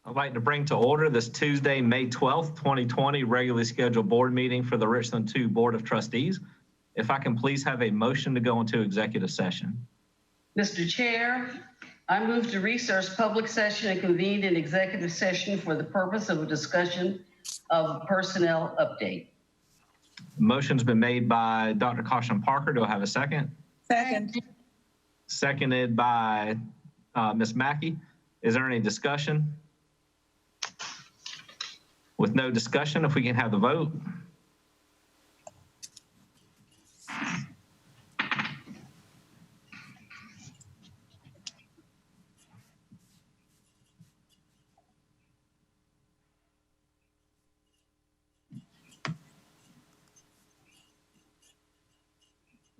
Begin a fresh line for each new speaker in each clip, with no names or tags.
I'd like to bring to order this Tuesday, May 12th, 2020, regularly scheduled board meeting for the Richland-Board Board of Trustees. If I can please have a motion to go into executive session.
Mr. Chair, I move to research public session and convene an executive session for the purpose of a discussion of personnel update.
Motion's been made by Dr. Carson Parker. Do I have a second?
Second.
Seconded by Ms. Mackay. Is there any discussion? With no discussion, if we can have the vote.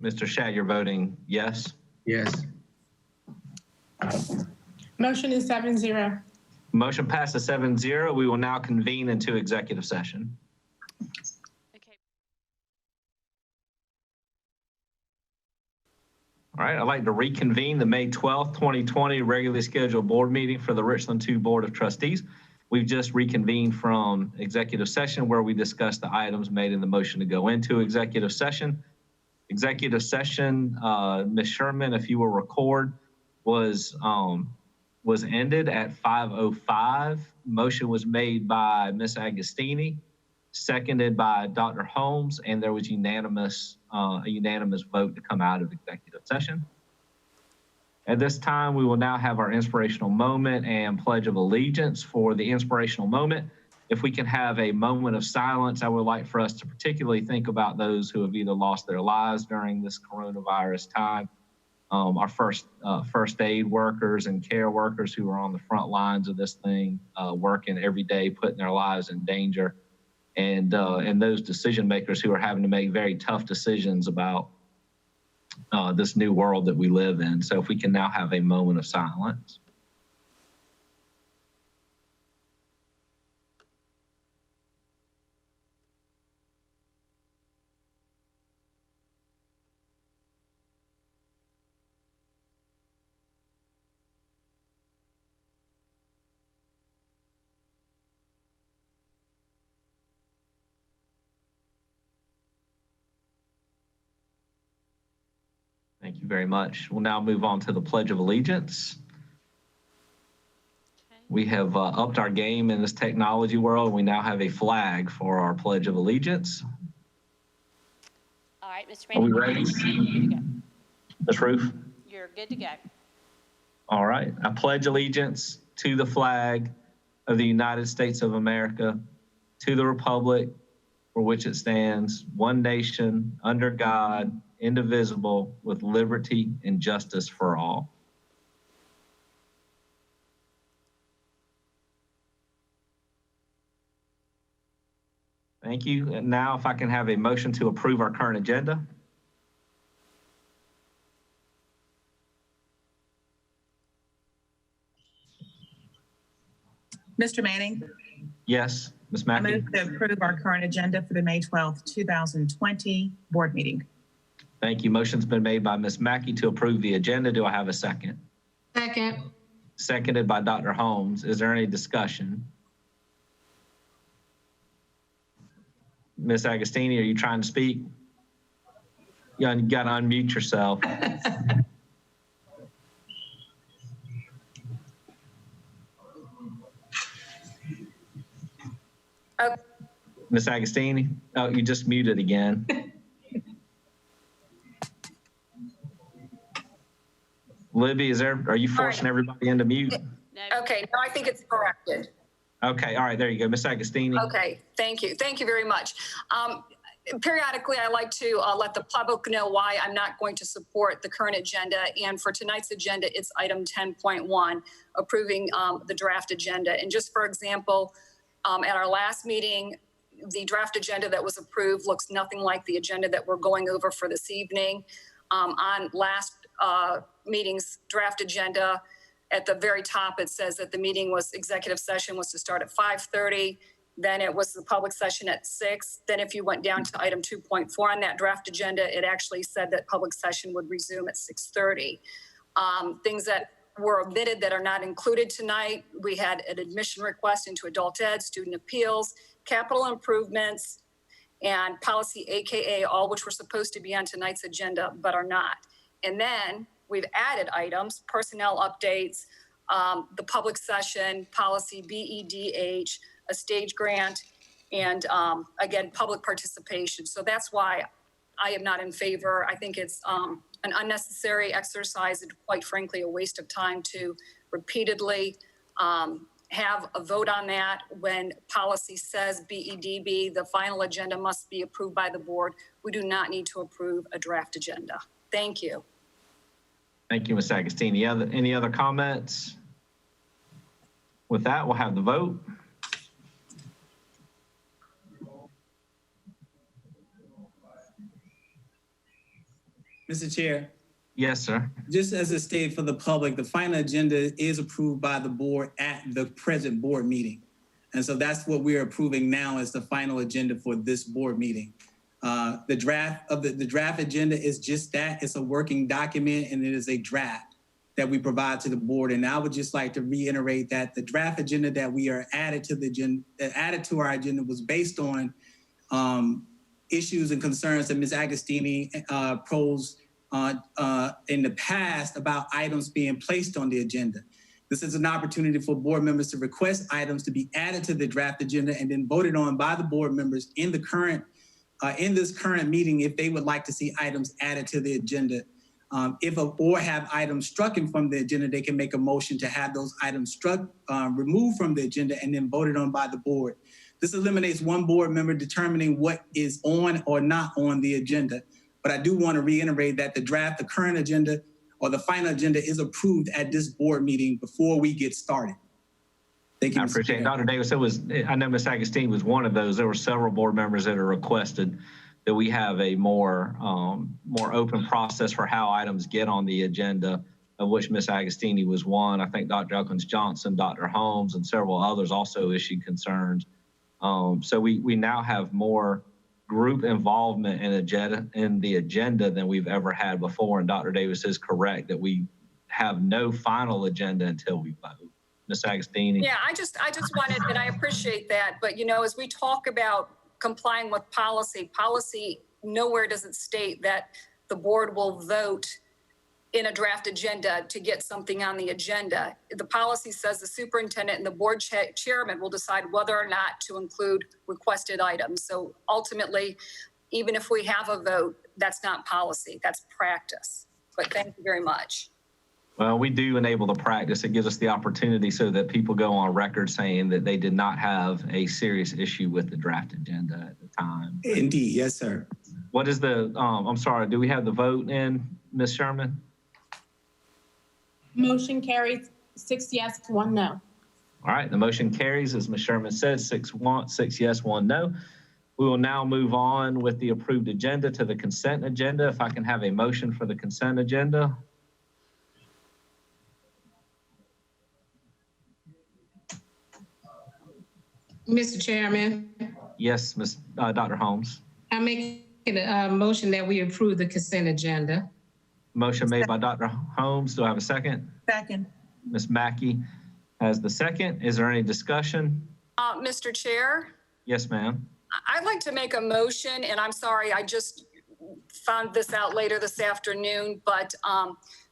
Mr. Shag, you're voting yes?
Yes.
Motion is 7-0.
Motion passes 7-0. We will now convene into executive session.
Okay.
All right, I'd like to reconvene the May 12th, 2020 regularly scheduled board meeting for the Richland-Board Board of Trustees. We've just reconvened from executive session where we discussed the items made in the motion to go into executive session. Executive session, Ms. Sherman, if you will record, was ended at 5:05. Motion was made by Ms. Agostini, seconded by Dr. Holmes, and there was a unanimous vote to come out of executive session. At this time, we will now have our inspirational moment and pledge of allegiance. For the inspirational moment, if we can have a moment of silence, I would like for us to particularly think about those who have either lost their lives during this coronavirus time, our first aid workers and care workers who are on the front lines of this thing, working every day, putting their lives in danger, and those decision makers who are having to make very tough decisions about this new world that we live in. So if we can now have a moment of silence. Thank you very much. We'll now move on to the Pledge of Allegiance.
Okay.
We have upped our game in this technology world. We now have a flag for our Pledge of Allegiance.
All right, Mr.
Are we
Manning.
ready? Ms. Roof?
You're good to go.
All right. I pledge allegiance to the flag of the United States of America, to the republic for which it stands, one nation, under God, indivisible, with liberty and justice for all. Thank you. And now if I can have a motion to approve our current agenda.
Mr. Manning,
Yes, Ms.
I
Mackay.
move to approve our current agenda for the May 12th, 2020 board meeting.
Thank you. Motion's been made by Ms. Mackay to approve the agenda. Do I have a second?
Second.
Seconded by Dr. Holmes. Is there any discussion? Ms. Agostini, are you trying to speak? You got to unmute yourself. Ms. Agostini? Oh, you just muted again. Libby, are you forcing everybody into mute?
No.
Okay, no, I think it's corrected.
Okay, all right, there you go. Ms. Agostini.
Okay, thank you. Thank you very much. Periodically, I like to let the public know why I'm not going to support the current agenda. And for tonight's agenda, it's item 10.1, approving the draft agenda. And just for example, at our last meeting, the draft agenda that was approved looks nothing like the agenda that we're going over for this evening. On last meeting's draft agenda, at the very top, it says that the executive session was to start at 5:30. Then it was the public session at 6. Then if you went down to item 2.4 on that draft agenda, it actually said that public session would resume at 6:30. Things that were omitted that are not included tonight. We had an admission request into adult ed, student appeals, capital improvements, and policy AKA, all which were supposed to be on tonight's agenda but are not. And then we've added items, personnel updates, the public session, policy BEDH, a stage grant, and again, public participation. So that's why I am not in favor. I think it's an unnecessary exercise and quite frankly, a waste of time to repeatedly have a vote on that when policy says BEDB, the final agenda must be approved by the board. We do not need to approve a draft agenda. Thank you.
Thank you, Ms. Agostini. Any other comments? With that, we'll have the vote.
Mr. Chair,
Yes, sir.
just as a state for the public, the final agenda is approved by the board at the present board meeting. And so that's what we're approving now as the final agenda for this board meeting. The draft agenda is just that. It's a working document and it is a draft that we provide to the board. And I would just like to reiterate that the draft agenda that we are added to our agenda was based on issues and concerns that Ms. Agostini posed in the past about items being placed on the agenda. This is an opportunity for board members to request items to be added to the draft agenda and then voted on by the board members in the current in this current meeting if they would like to see items added to the agenda. Or have items struck from the agenda, they can make a motion to have those items struck, removed from the agenda and then voted on by the board. This eliminates one board member determining what is on or not on the agenda. But I do want to reiterate that the current agenda or the final agenda is approved at this board meeting before we get started. Thank you,
I
Mr.
appreciate it.
Chair.
Dr. Davis, I know Ms. Agostini was one of those. There were several board members that are requested that we have a more open process for how items get on the agenda, of which Ms. Agostini was one. I think Dr. Elkins Johnson, Dr. Holmes, and several others also issued concerns. So we now have more group involvement in the agenda than we've ever had before. And Dr. Davis is correct that we have no final agenda until we vote. Ms. Agostini?
Yeah, I just wanted, and I appreciate that, but you know, as we talk about complying with policy, nowhere does it state that the board will vote in a draft agenda to get something on the agenda. The policy says the superintendent and the board chairman will decide whether or not to include requested items. So ultimately, even if we have a vote, that's not policy, that's practice. But thank you very much.
Well, we do enable the practice. It gives us the opportunity so that people go on record saying that they did not have a serious issue with the draft agenda at the time.
Indeed, yes, sir.
What is the, I'm sorry, do we have the vote in, Ms. Sherman?
Motion carries 6 yes, 1 no.
All right, the motion carries, as Ms. Sherman says, 6 yes, 1 no. We will now move on with the approved agenda to the consent agenda. If I can have a motion for the consent agenda.
Mr. Chairman,
Yes, Dr. Holmes.
I make a motion that we approve the consent agenda.
Motion made by Dr. Holmes. Do I have a second?
Second.
Ms. Mackay has the second. Is there any discussion?
Mr. Chair,
Yes, ma'am.
I'd like to make a motion, and I'm sorry, I just found this out later this afternoon, but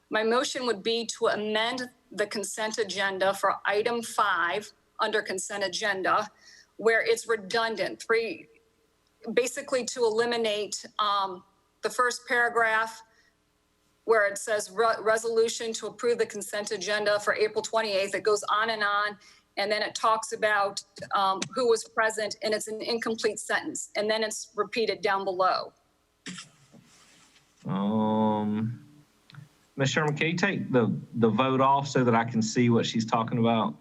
my motion would be to amend the consent agenda for item 5 under consent agenda, where it's redundant, basically to eliminate the first paragraph where it says resolution to approve the consent agenda for April 28th. It goes on, and then it talks about who was present, and it's an incomplete sentence, and then it's repeated down below.
Ms. Sherman, can you take the vote off so that I can see what she's talking about?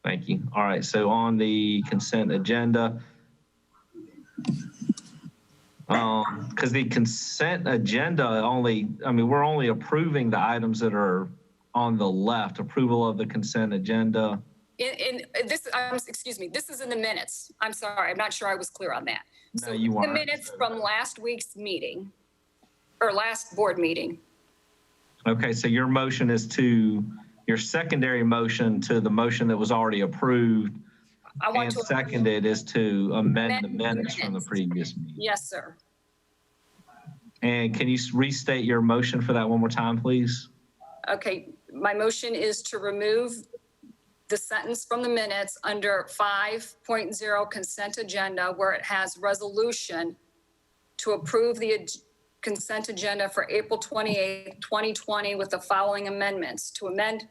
Thank you. All right, so on the consent agenda, because the consent agenda we're only approving the items that are on the left, approval of the consent agenda.
In this, excuse me, this is in the minutes. I'm sorry, I'm not sure I was clear on that.
No,
So
you
the
weren't.
minutes from last week's meeting, or last board meeting.
Okay, so your motion is your secondary motion to the motion that was already approved
I want
and
to.
seconded is to amend the
Amend the
minutes from the
minutes.
previous meeting.
Yes, sir.
And can you restate your motion for that one more time, please?
Okay, my motion is to remove the sentence from the minutes under 5.0 consent agenda where it has resolution to approve the consent agenda for April 28th, 2020 with the following amendments. To amend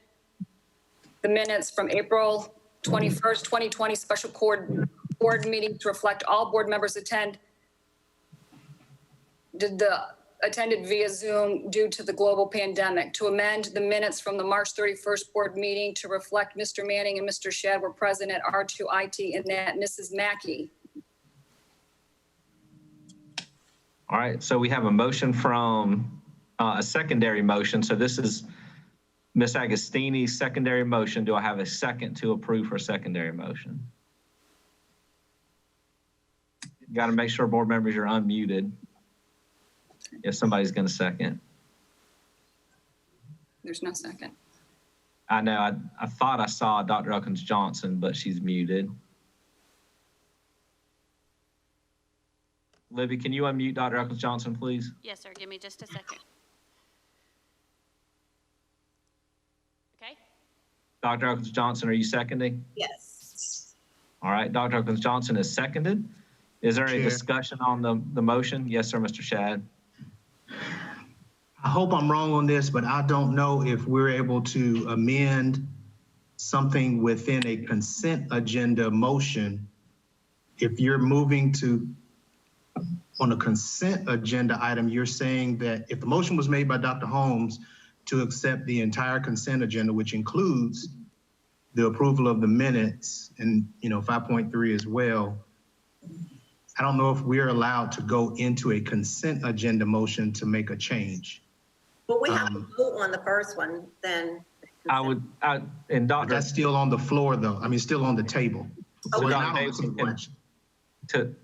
the minutes from April 21st, 2020 special board meeting to reflect all board members attended via Zoom due to the global pandemic. To amend the minutes from the March 31st board meeting to reflect Mr. Manning and Mr. Shag were present at R2IT and that Mrs. Mackay.
All right, so we have a motion from a secondary motion. So this is Ms. Agostini's secondary motion. Do I have a second to approve her secondary motion? Got to make sure board members are unmuted if somebody's going to second.
There's no second.
I know, I thought I saw Dr. Elkins Johnson, but she's muted. Libby, can you unmute Dr. Elkins Johnson, please?
Yes, sir. Give me just a second. Okay.
Dr. Elkins Johnson, are you seconding?
Yes.
All right, Dr. Elkins Johnson is seconded. Is there any
Chair.
discussion on the motion? Yes, sir, Mr. Shad.
I hope I'm wrong on this, but I don't know if we're able to amend something within a consent agenda motion. If you're moving on a consent agenda item, you're saying that if the motion was made by Dr. Holmes to accept the entire consent agenda, which includes the approval of the minutes and 5.3 as well, I don't know if we're allowed to go into a consent agenda motion to make a change.
Well, we have to vote on the first one, then.
And Dr.
That's still on the floor, though. I mean, still on the table.
So
We're
Dr.
not on the
Davidson,
question.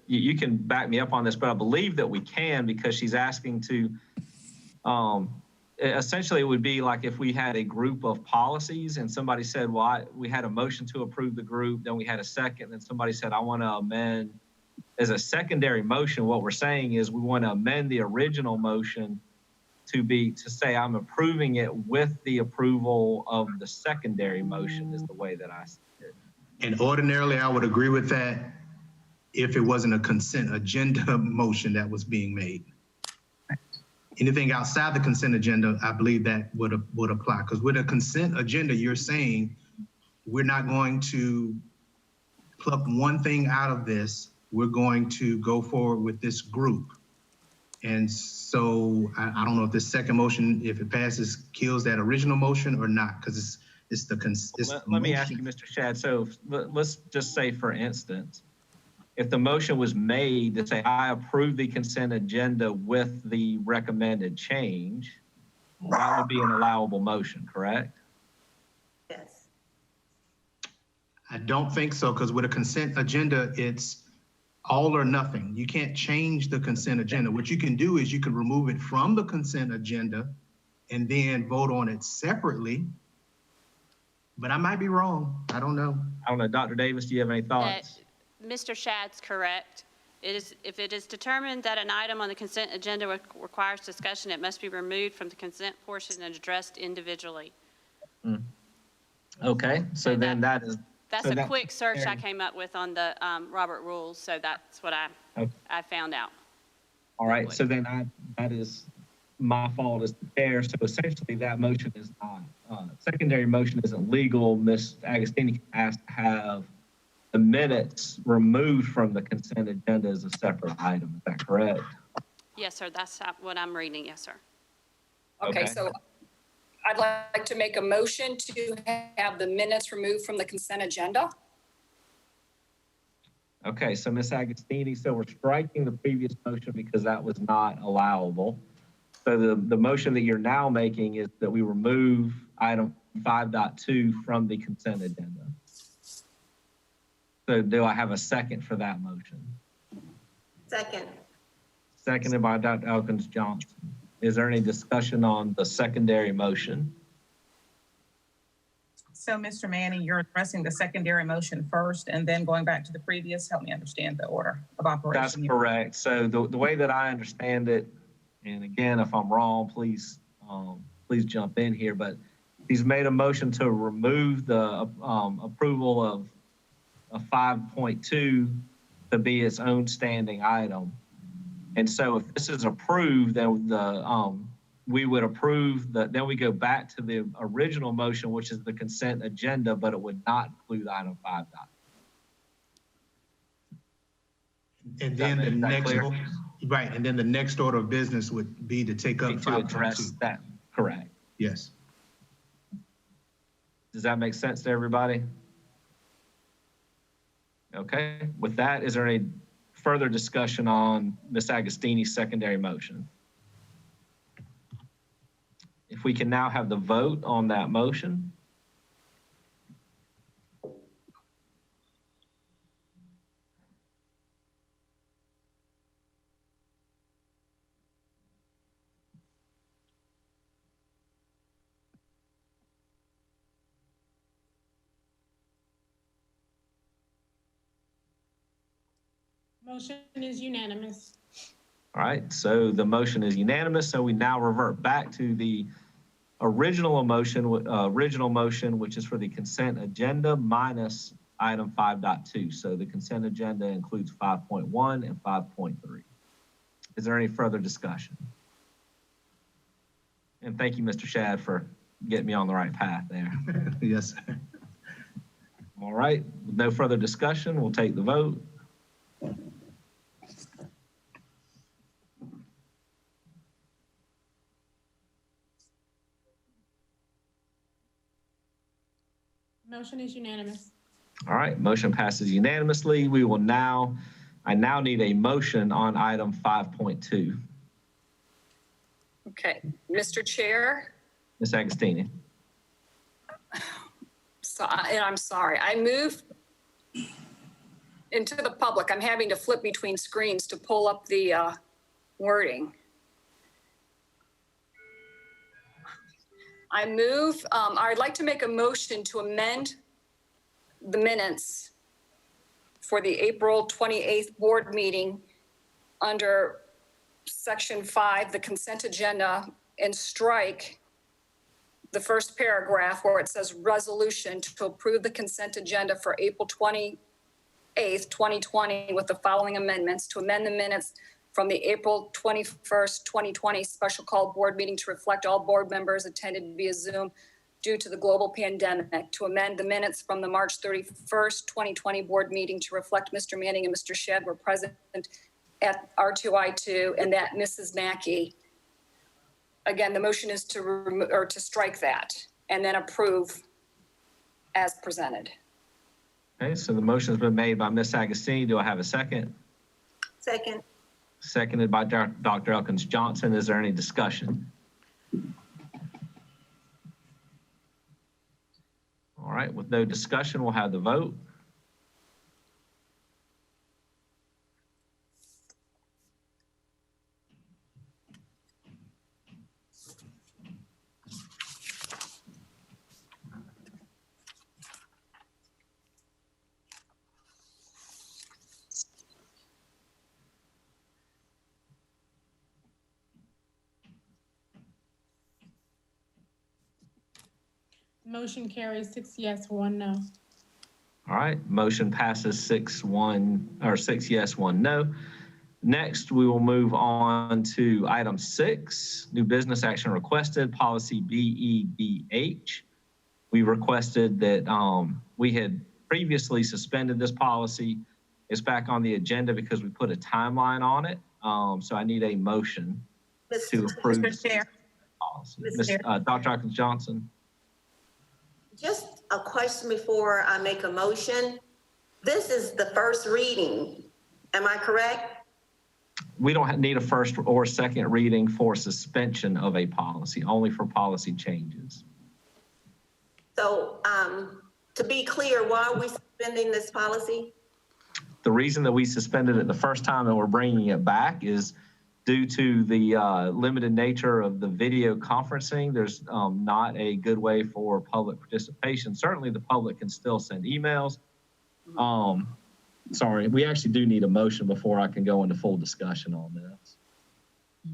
you can back me up on this, but I believe that we can because she's asking to, essentially it would be like if we had a group of policies and somebody said, well, we had a motion to approve the group, then we had a second, then somebody said, I want to amend. As a secondary motion, what we're saying is we want to amend the original motion to say I'm approving it with the approval of the secondary motion is the way that I see it.
And ordinarily, I would agree with that if it wasn't a consent agenda motion that was being made. Anything outside the consent agenda, I believe that would apply. Because with a consent agenda, you're saying we're not going to pluck one thing out of this. We're going to go forward with this group. And so I don't know if this second motion, if it passes, kills that original motion or not, because it's the
Let me ask you, Mr. Shad. So let's just say, for instance, if the motion was made to say, I approve the consent agenda with the recommended change, that would be an allowable motion, correct?
Yes.
I don't think so, because with a consent agenda, it's all or nothing. You can't change the consent agenda. What you can do is you can remove it from the consent agenda and then vote on it separately. But I might be wrong. I don't know.
I don't know. Dr. Davis, do you have any thoughts?
Mr. Shad's correct. If it is determined that an item on the consent agenda requires discussion, it must be removed from the consent portion and addressed individually.
Okay, so then that is.
That's a quick search I came up with on the Robert Rules, so that's what I found out.
All right, so then that is my fault as the chair. So essentially that motion is not, secondary motion isn't legal. Ms. Agostini asked to have the minutes removed from the consent agenda as a separate item. Is that correct?
Yes, sir. That's what I'm reading. Yes, sir.
Okay, so I'd like to make a motion to have the minutes removed from the consent agenda.
Okay, so Ms. Agostini, so we're striking the previous motion because that was not allowable. So the motion that you're now making is that we remove item 5.2 from the consent agenda. So do I have a second for that motion?
Second.
Seconded by Dr. Elkins Johnson. Is there any discussion on the secondary motion?
So, Mr. Manning, you're addressing the secondary motion first and then going back to the previous. Help me understand the order of operation.
That's
here.
correct. So the way that I understand it, and again, if I'm wrong, please jump in here, but he's made a motion to remove the approval of 5.2 to be its own standing item. And so if this is approved, then we would approve that, then we go back to the original motion, which is the consent agenda, but it would not include item 5.
And then the
Is that
next,
clear?
right, and then the next order of business would be to take up
To address
5.2.
that, correct.
Yes.
Does that make sense to everybody? Okay, with that, is there any further discussion on Ms. Agostini's secondary motion? If we can now have the vote on that motion.
Motion is unanimous.
All right, so the motion is unanimous. So we now revert back to the original motion, which is for the consent agenda minus item 5.2. So the consent agenda includes 5.1 and 5.3. Is there any further discussion? And thank you, Mr. Shad, for getting me on the right path there.
Yes, sir.
All right, with no further discussion, we'll take the vote.
Motion is unanimous.
All right, motion passes unanimously. I now need a motion on item 5.2.
Okay, Mr. Chair,
Ms. Agostini.
and I'm sorry, I move into the public. I'm having to flip between screens to pull up the wording. I move, I'd like to make a motion to amend the minutes for the April 28th board meeting under section 5, the consent agenda, and strike the first paragraph where it says resolution to approve the consent agenda for April 28th, 2020 with the following amendments: to amend the minutes from the April 21st, 2020 special call board meeting to reflect all board members attended via Zoom due to the global pandemic, to amend the minutes from the March 31st, 2020 board meeting to reflect Mr. Manning and Mr. Shag were present at R2I2 and that Mrs. Mackay. Again, the motion is to strike that and then approve as presented.
Okay, so the motion's been made by Ms. Agostini. Do I have a second?
Second.
Seconded by Dr. Elkins Johnson. Is there any discussion? All right, with no discussion, we'll have the vote.
Motion carries 6 yes, 1 no.
All right, motion passes 6 yes, 1 no. Next, we will move on to item 6, new business action requested, policy BEBH. We requested that we had previously suspended this policy. It's back on the agenda because we put a timeline on it. So I need a motion to approve
Mr. Chair.
policy. Dr. Elkins Johnson.
Just a question before I make a motion. This is the first reading. Am I correct?
We don't need a first or second reading for suspension of a policy, only for policy changes.
So to be clear, why are we suspending this policy?
The reason that we suspended it the first time and we're bringing it back is due to the limited nature of the video conferencing, there's not a good way for public participation. Certainly the public can still send emails. Sorry, we actually do need a motion before I can go into full discussion on this.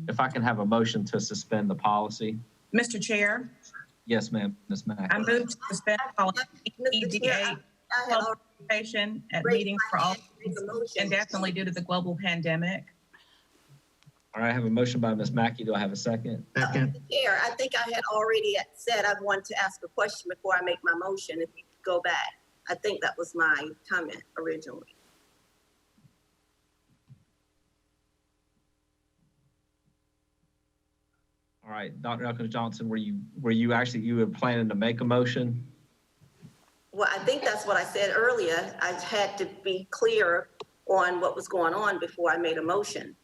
If I can have a motion to suspend the policy.
Mr. Chair,
Yes, ma'am, Ms. Mackay.
I move to suspend policy
Mr. Chair,
EDA
I had already
participation at
raised
meetings
my
for all
hand to make a motion.
indefinitely due to the global pandemic.
All right, I have a motion by Ms. Mackay. Do I have a second?
Second.
Mr. Chair, I think I had already said I wanted to ask a question before I make my motion. If you could go back, I think that was my comment originally.
All right, Dr. Elkins Johnson, were you planning to make a motion?
Well, I think that's what I said earlier. I had to be clear on what was going on before I made a motion.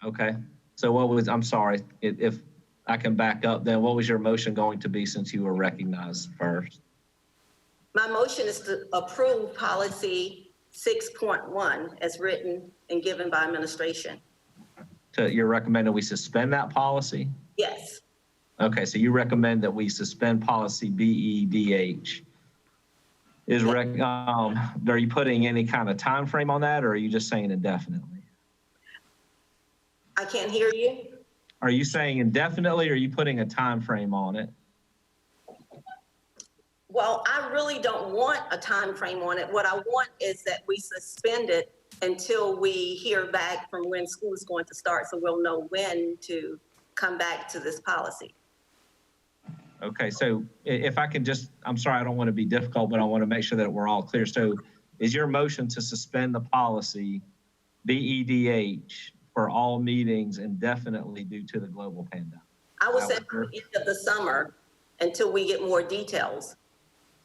Okay, so I'm sorry, if I can back up, then what was your motion going to be since you were recognized first?
My motion is to approve policy 6.1 as written and given by administration.
So you're recommending we suspend that policy?
Yes,
Okay, so you recommend that we suspend policy BEDH. Are you putting any kind of time frame on that, or are you just saying indefinitely?
I can't hear you.
Are you saying indefinitely, or are you putting a time frame on it?
Well, I really don't want a time frame on it. What I want is that we suspend it until we hear back from when school is going to start, so we'll know when to come back to this policy.
Okay, so if I can just, I'm sorry, I don't want to be difficult, but I want to make sure that we're all clear. So is your motion to suspend the policy BEDH for all meetings indefinitely due to the global pandemic?
I will say the end of the summer until we get more details.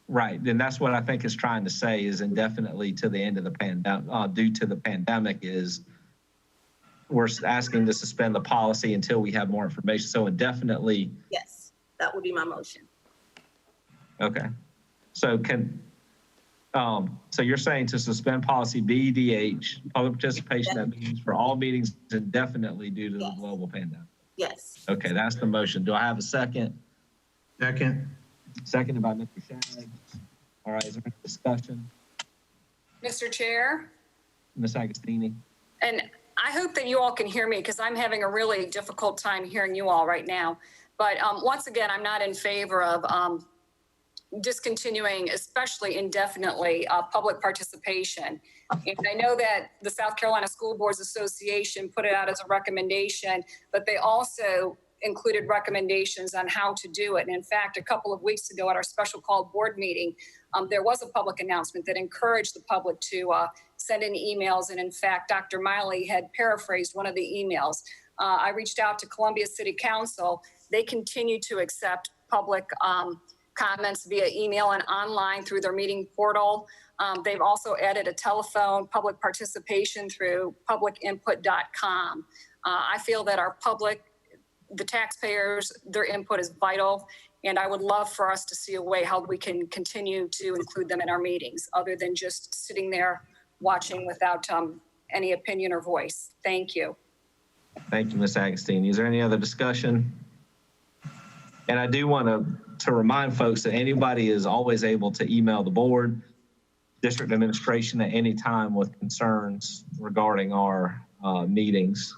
Right, then that's what I think is trying to say is indefinitely to the end of the pandemic, due to the pandemic is we're asking to suspend the policy until we have more information. So indefinitely.
Yes, that would be my motion.
Okay, so so you're saying to suspend policy BEDH, public participation at meetings for all meetings indefinitely due to the global pandemic?
Yes.
Okay, that's the motion. Do I have a second?
Second.
Seconded by Mr. Shag. All right, is there any discussion?
Mr. Chair,
Ms. Agostini?
and I hope that you all can hear me because I'm having a really difficult time hearing you all right now. But once again, I'm not in favor of discontinuing, especially indefinitely, public participation. And I know that the South Carolina School Boards Association put it out as a recommendation, but they also included recommendations on how to do it. And in fact, a couple of weeks ago at our special called board meeting, there was a public announcement that encouraged the public to send in emails. And in fact, Dr. Miley had paraphrased one of the emails. I reached out to Columbia City Council. They continue to accept public comments via email and online through their meeting portal. They've also added a telephone public participation through publicinput.com. I feel that our public, the taxpayers, their input is vital. And I would love for us to see a way how we can continue to include them in our meetings other than just sitting there watching without any opinion or voice. Thank you.
Thank you, Ms. Agostini. Is there any other discussion? And I do want to remind folks that anybody is always able to email the board, district administration at any time with concerns regarding our meetings.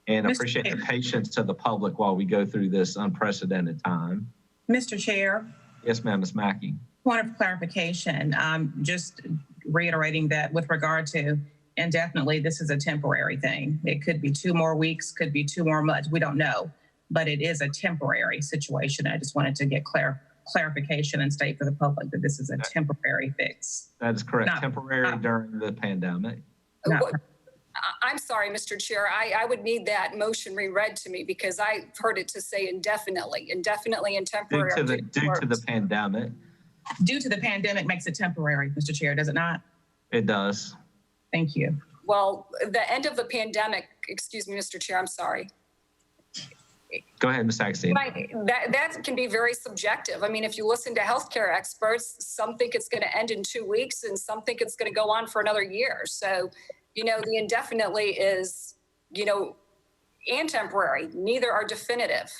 And appreciate the patience to the public while we go through this unprecedented time.
Mr. Chair.
Yes, ma'am, Ms. Mackay.
Point of clarification, just reiterating that with regard to indefinitely, this is a temporary thing. It could be 2 more weeks, could be 2 more months. We don't know, but it is a temporary situation. I just wanted to get clarification and state for the public that this is a temporary fix.
That is correct. Temporary during the pandemic.
I'm sorry, Mr. Chair. I would need that motion reread to me because I heard it to say indefinitely and temporary.
Due to the pandemic.
Due to the pandemic makes it temporary, Mr. Chair, does it not?
It does.
Thank you.
Well, the end of the pandemic, excuse me, Mr. Chair, I'm sorry.
Go ahead, Ms. Agostini.
That can be very subjective. I mean, if you listen to healthcare experts, some think it's going to end in 2 weeks and some think it's going to go on for another year. So, The indefinitely is, and temporary. Neither are definitive,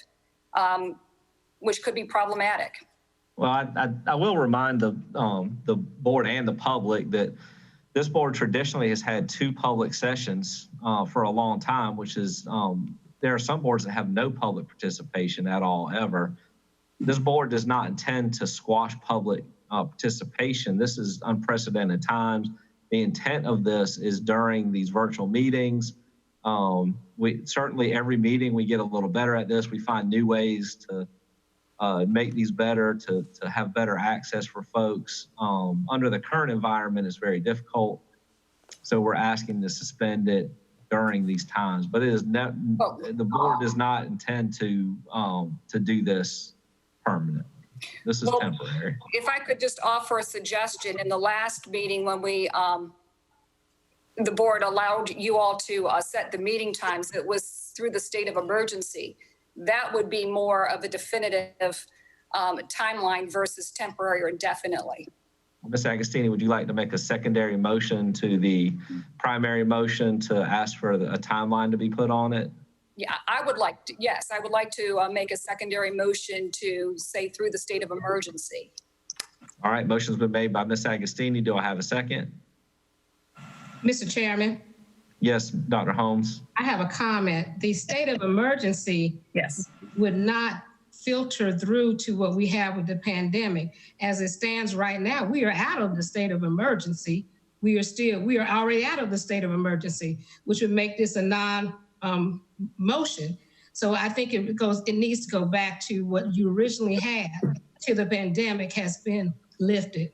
which could be problematic.
Well, I will remind the board and the public that this board traditionally has had 2 public sessions for a long time, which is there are some boards that have no public participation at all ever. This board does not intend to squash public participation. This is unprecedented times. The intent of this is during these virtual meetings. We certainly every meeting we get a little better at this. We find new ways to make these better, to have better access for folks. Under the current environment, it's very difficult. So we're asking to suspend it during these times, but it is not, the board does not intend to do this permanent. This is temporary.
If I could just offer a suggestion, in the last meeting when we, the board allowed you all to set the meeting times, it was through the state of emergency. That would be more of a definitive timeline versus temporary or indefinitely.
Ms. Agostini, would you like to make a secondary motion to the primary motion to ask for a timeline to be put on it?
Yeah, I would like to, yes, I would like to make a secondary motion to say through the state of emergency.
All right, motion's been made by Ms. Agostini. Do I have a second?
Mr. Chairman,
Yes, Dr. Holmes.
I have a comment. The state of emergency would not filter through to what we have with the pandemic. As it stands right now, we are out of the state of emergency. We are already out of the state of emergency, which would make this a non-motion. So I think it needs to go back to what you originally had till the pandemic has been lifted.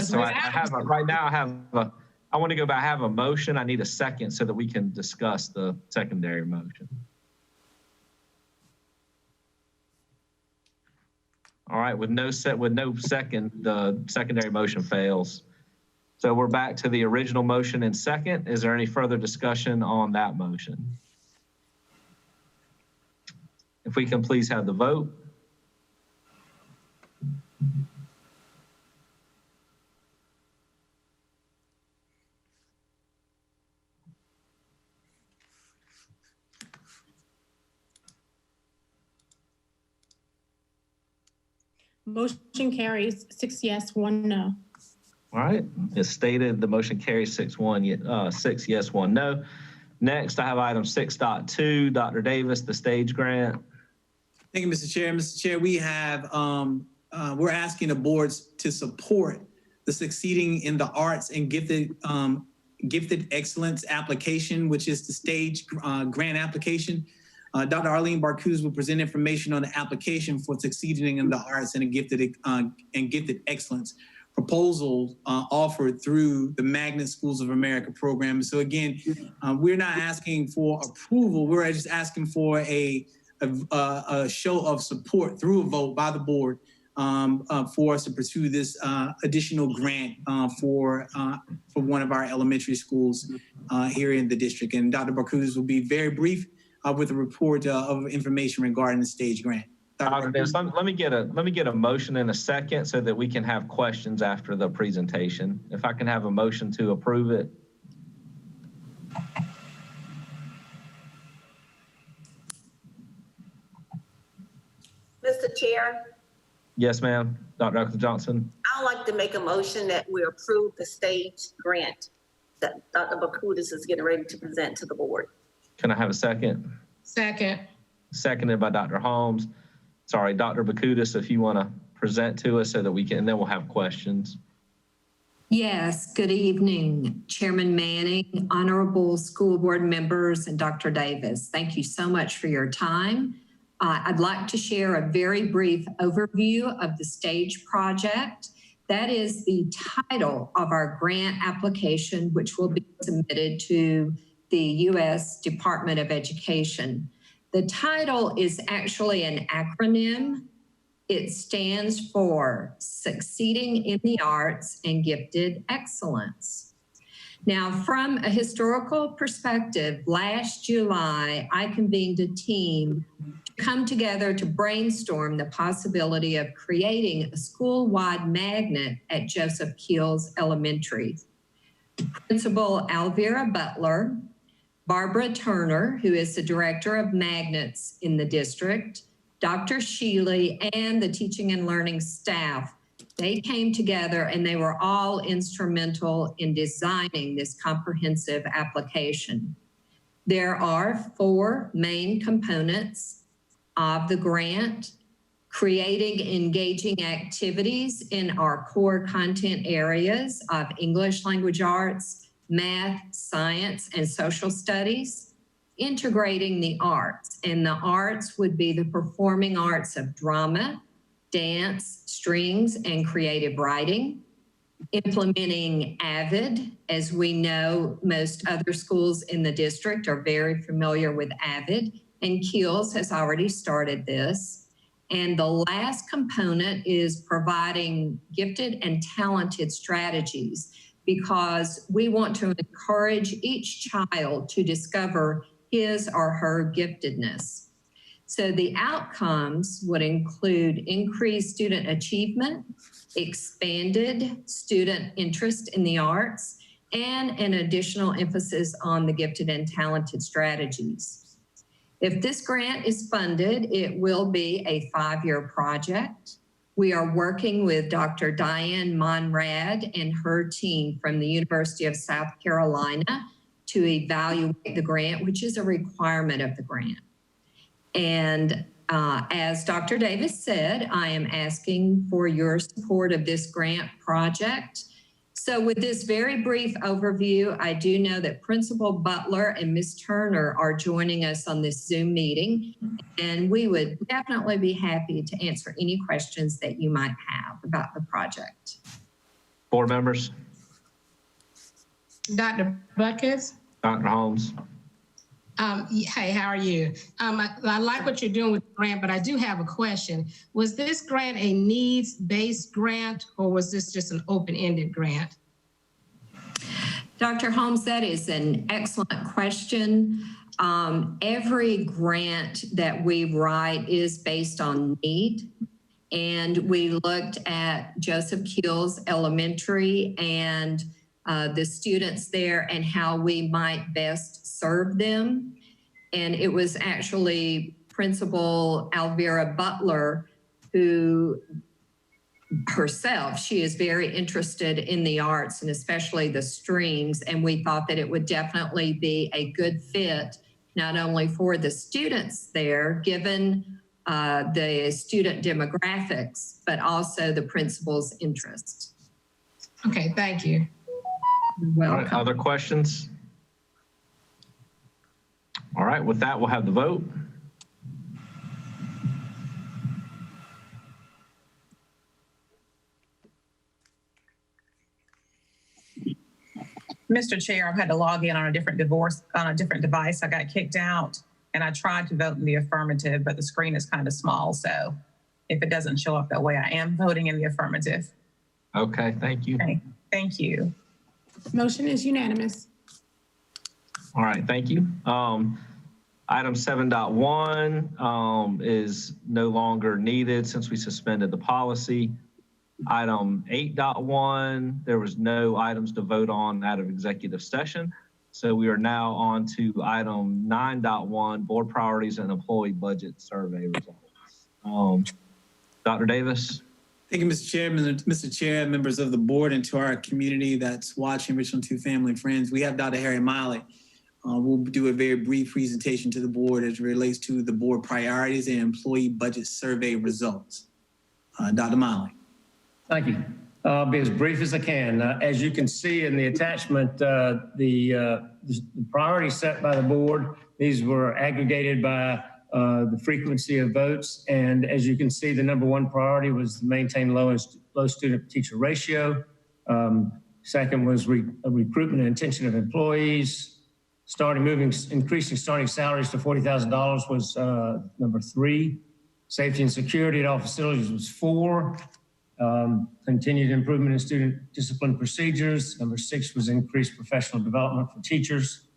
So I want to go back. I have a motion. I need a second so that we can discuss the secondary motion. All right, with no second, the secondary motion fails. So we're back to the original motion in second. Is there any further discussion on that motion? If we can please have the vote.
Motion carries 6 yes, 1 no.
All right, as stated, the motion carries 6 yes, 1 no. Next, I have item 6.2, Dr. Davis, the stage grant.
Thank you, Mr. Chair. Mr. Chair, we have, we're asking the boards to support the Succeeding in the Arts and Gifted Excellence application, which is the stage grant application. Dr. Arlene Barcuz will present information on the application for Succeeding in the Arts and Gifted Excellence proposal offered through the Magnet Schools of America program. So again, we're not asking for approval. We're just asking for a show of support through a vote by the board for us to pursue this additional grant for one of our elementary schools here in the district. And Dr. Barcuz will be very brief with a report of information regarding the stage grant.
Dr. Davis, let me get a motion in a second so that we can have questions after the presentation. If I can have a motion to approve it.
Mr. Chair,
Yes, ma'am. Dr. Johnson.
I'd like to make a motion that we approve the stage grant that Dr. Barcuz is getting ready to present to the board.
Can I have a second?
Second.
Seconded by Dr. Holmes. Sorry, Dr. Barcuz, if you want to present to us so that we can, and then we'll have questions.
Yes, good evening, Chairman Manning, honorable school board members, and Dr. Davis. Thank you so much for your time. I'd like to share a very brief overview of the stage project. That is the title of our grant application, which will be submitted to the U.S. Department of Education. The title is actually an acronym. It stands for Succeeding in the Arts and Gifted Excellence. Now, from a historical perspective, last July, I convened a team to come together to brainstorm the possibility of creating a school-wide magnet at Joseph Keels Elementary. Principal Alvera Butler, Barbara Turner, who is the Director of Magnets in the district, Dr. Shealy, and the teaching and learning staff. They came together and they were all instrumental in designing this comprehensive application. There are 4 main components of the grant: creating engaging activities in our core content areas of English language arts, math, science, and social studies, integrating the arts. And the arts would be the performing arts of drama, dance, strings, and creative writing, implementing AVID. As we know, most other schools in the district are very familiar with AVID, and Keels has already started this. And the last component is providing gifted and talented strategies, because we want to encourage each child to discover his or her giftedness. So the outcomes would include increased student achievement, expanded student interest in the arts, and an additional emphasis on the gifted and talented strategies. If this grant is funded, it will be a 5-year project. We are working with Dr. Diane Monrad and her team from the University of South Carolina to evaluate the grant, which is a requirement of the grant. And as Dr. Davis said, I am asking for your support of this grant project. So with this very brief overview, I do know that Principal Butler and Ms. Turner are joining us on this Zoom meeting, and we would definitely be happy to answer any questions that you might have about the project.
Board members?
Dr. Buckets?
Dr. Holmes?
Hey, how are you? I like what you're doing with the grant, but I do have a question. Was this grant a needs-based grant, or was this just an open-ended grant?
Dr. Holmes, that is an excellent question. Every grant that we write is based on need. And we looked at Joseph Keels Elementary and the students there and how we might best serve them. And it was actually Principal Alvera Butler who herself, she is very interested in the arts and especially the strings. And we thought that it would definitely be a good fit, not only for the students there, given the student demographics, but also the principal's interest.
Okay, thank you.
You're welcome.
All right, other questions? All right, with that, we'll have the vote.
Mr. Chair, I've had to log in on a different device. I got kicked out and I tried to vote in the affirmative, but the screen is kind of small. So if it doesn't show up that way, I am voting in the affirmative.
Okay, thank you.
Okay, thank you.
Motion is unanimous.
All right, thank you. Item 7.1 is no longer needed since we suspended the policy. Item 8.1, there was no items to vote on out of executive session. So we are now on to item 9.1, board priorities and employee budget survey results. Dr. Davis.
Thank you, Mr. Chairman, Mr. Chair, members of the board, and to our community that's watching, Richland 2 family and friends. We have Dr. Harry Miley. We'll do a very brief presentation to the board as it relates to the board priorities and employee budget survey results. Dr. Miley.
Thank you. I'll be as brief as I can. As you can see in the attachment, the priorities set by the board, these were aggregated by the frequency of votes. And as you can see, the #1 priority was to maintain low student-teacher ratio. Second was recruitment and retention of employees. Increasing starting salaries to $40,000 was #3. Safety and security at all facilities was 4. Continued improvement in student discipline procedures. #6 was increased professional development for teachers.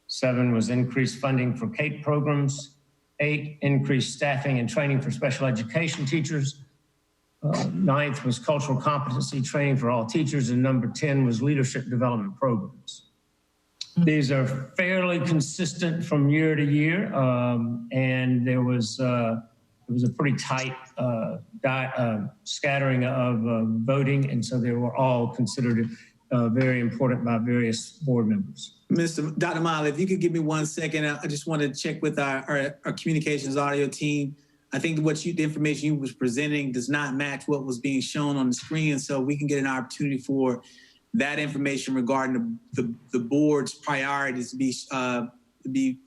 7 was increased funding for CAPE programs. 8, increased staffing and training for special education teachers. Ninth was cultural competency training for all teachers, and number 10 was leadership development programs. These are fairly consistent from year to year, and it was a pretty tight scattering of voting, and so they were all considered very important by various board members.
Dr. Miley, if you could give me 1 second, I just want to check with our communications audio team. I think the information you was presenting does not match what was being shown on the screen, so we can get an opportunity for that information regarding the board's priorities to be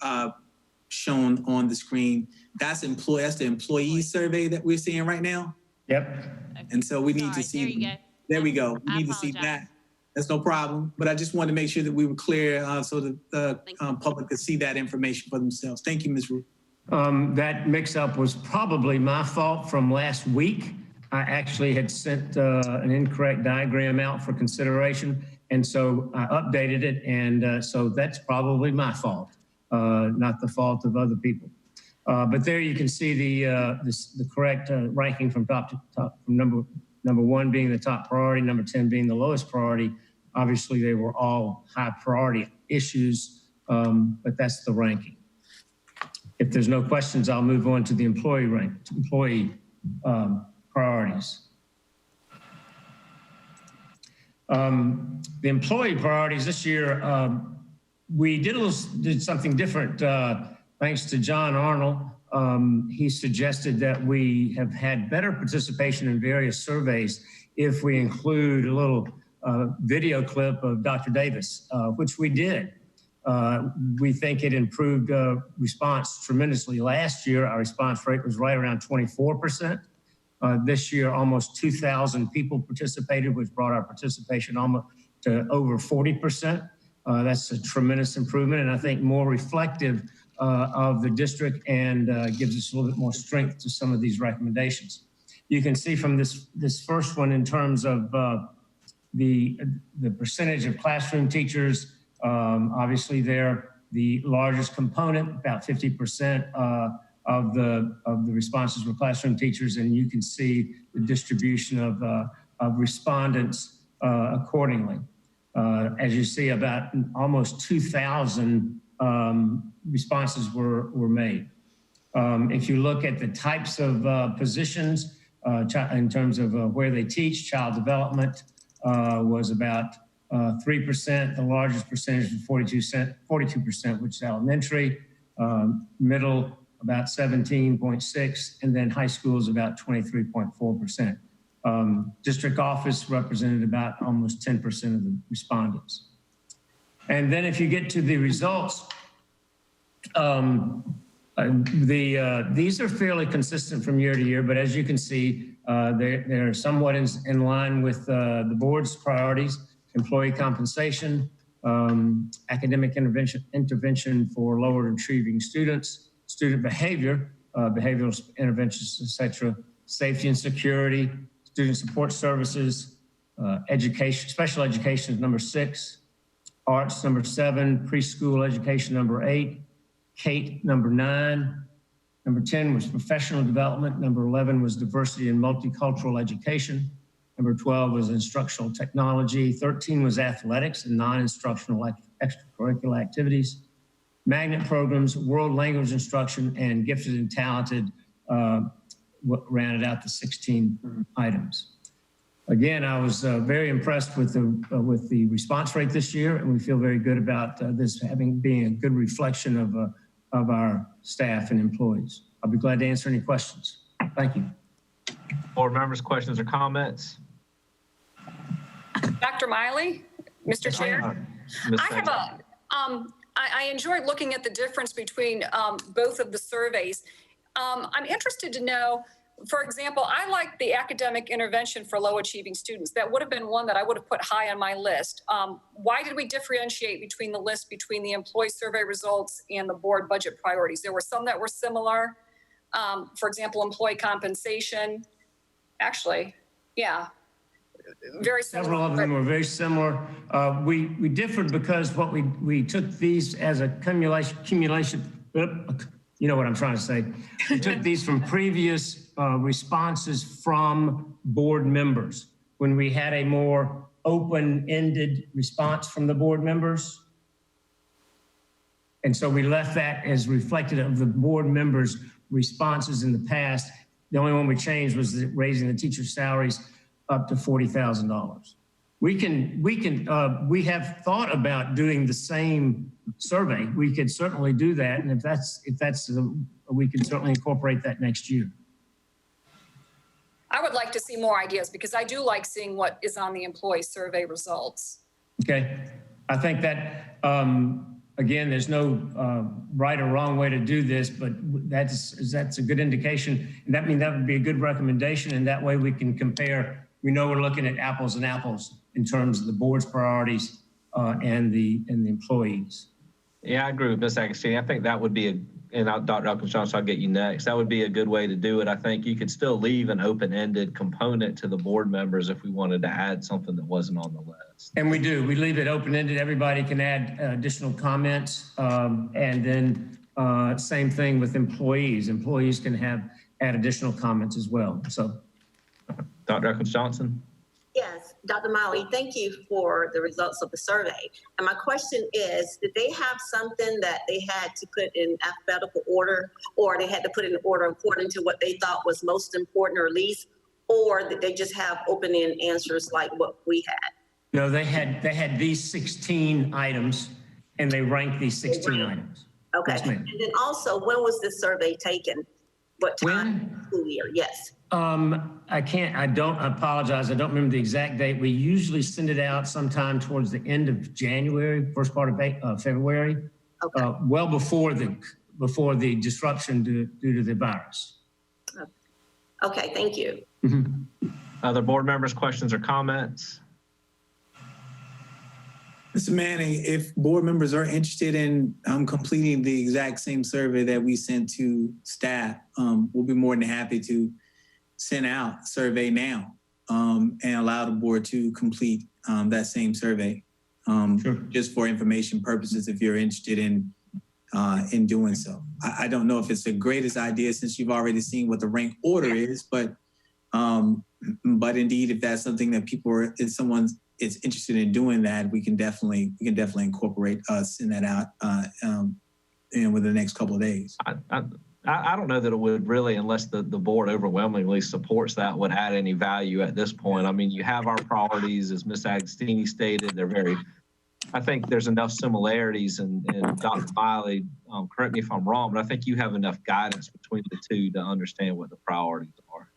shown on the screen. That's the employee survey that we're seeing right now.
Yep.
And so we need to see.
There you go.
There we go. We need to see that. That's no problem. But I just wanted to make sure that we were clear so that the public could see that information for themselves. Thank you, Ms. Ruth.
That mix-up was probably my fault from last week. I actually had sent an incorrect diagram out for consideration, and so I updated it, and so that's probably my fault, not the fault of other people. But there you can see the correct ranking from top to top, from number 1 being the top priority, number 10 being the lowest priority. Obviously, they were all high priority issues, but that's the ranking. If there's no questions, I'll move on to the employee priorities. The employee priorities this year, we did something different thanks to John Arnold. He suggested that we have had better participation in various surveys if we include a little video clip of Dr. Davis, which we did. We think it improved response tremendously. Last year, our response rate was right around 24%. This year, almost 2,000 people participated, which brought our participation almost to over 40%. That's a tremendous improvement, and I think more reflective of the district, and gives us a little bit more strength to some of these recommendations. You can see from this first one in terms of the percentage of classroom teachers. Obviously, they're the largest component, about 50% of the responses were classroom teachers, and you can see the distribution of respondents accordingly. As you see, about almost 2,000 responses were made. If you look at the types of positions in terms of where they teach, child development was about 3%. The largest percentage was 42%, which is elementary. Middle, about 17.6%, and then high school is about 23.4%. District office represented about almost 10% of the respondents. And then if you get to the results, these are fairly consistent from year to year, but as you can see, they're somewhat in line with the board's priorities: employee compensation, academic intervention for lower achieving students, student behavior, behavioral interventions, etc., safety and security, student support services, education, special education is number 6, arts number 7, preschool education number 8, Kate number 9, number 10 was professional development, number 11 was diversity and multicultural education, number 12 was instructional technology, 13 was athletics and non-instructional extracurricular activities, magnet programs, world language instruction, and gifted and talented rounded out the 16 items. Again, I was very impressed with the response rate this year, and we feel very good about this being a good reflection of our staff and employees. I'll be glad to answer any questions. Thank you.
Board members, questions or comments?
Dr. Miley, Mr. Chair, I have I enjoyed looking at the difference between both of the surveys. I'm interested to know, for example, I like the academic intervention for low achieving students. That would have been one that I would have put high on my list. Why did we differentiate between the list between the employee survey results and the board budget priorities? There were some that were similar. For example, employee compensation. Actually, yeah, very similar.
Several of them were very similar. We differed because we took these as a accumulation. You know what I'm trying to say. We took these from previous responses from board members. When we had a more open-ended response from the board members. And so we left that as reflected of the board members' responses in the past. The only one we changed was raising the teacher salaries up to $40,000. We have thought about doing the same survey. We could certainly do that. And we can certainly incorporate that next year.
I would like to see more ideas because I do like seeing what is on the employee survey results.
Okay. I think that, again, there's no right or wrong way to do this, but that's a good indication. And that means that would be a good recommendation. And that way we can compare. We know we're looking at apples and apples in terms of the board's priorities and the employees.
Yeah, I agree with Ms. Agostini. I think that would be Dr. Elkins Johnson, I'll get you next. That would be a good way to do it. I think you could still leave an open-ended component to the board members if we wanted to add something that wasn't on the list.
And we do. We leave it open-ended. Everybody can add additional comments. And then same thing with employees. Employees can add additional comments as well. So,
Dr. Elkins Johnson.
Yes, Dr. Miley, thank you for the results of the survey. And my question is, did they have something that they had to put in alphabetical order, or they had to put in order according to what they thought was most important or least, or did they just have open-end answers like what we had?
No, they had these 16 items, and they ranked these 16 items.
Okay.
Yes, ma'am.
And then also, when was this survey taken? What time? School year? Yes.
I apologize. I don't remember the exact date. We usually send it out sometime towards the end of January, first part of February,
Okay.
well before the disruption due to the virus.
Okay, thank you.
Mm-hmm.
Other board members, questions or comments?
Mr. Manning, if board members are interested in completing the exact same survey that we sent to staff, we'll be more than happy to send out a survey now and allow the board to complete that same survey. Sure. Just for information purposes, if you're interested in doing so. I don't know if it's the greatest idea since you've already seen what the rank order is, but indeed, if that's something that if someone is interested in doing that, we can definitely incorporate send that out within the next couple of days.
I don't know that it would really, unless the board overwhelmingly supports that, would add any value at this point. I mean, you have our priorities, as Ms. Agostini stated. I think there's enough similarities, and Dr. Miley, correct me if I'm wrong, but I think you have enough guidance between the two to understand what the priorities are.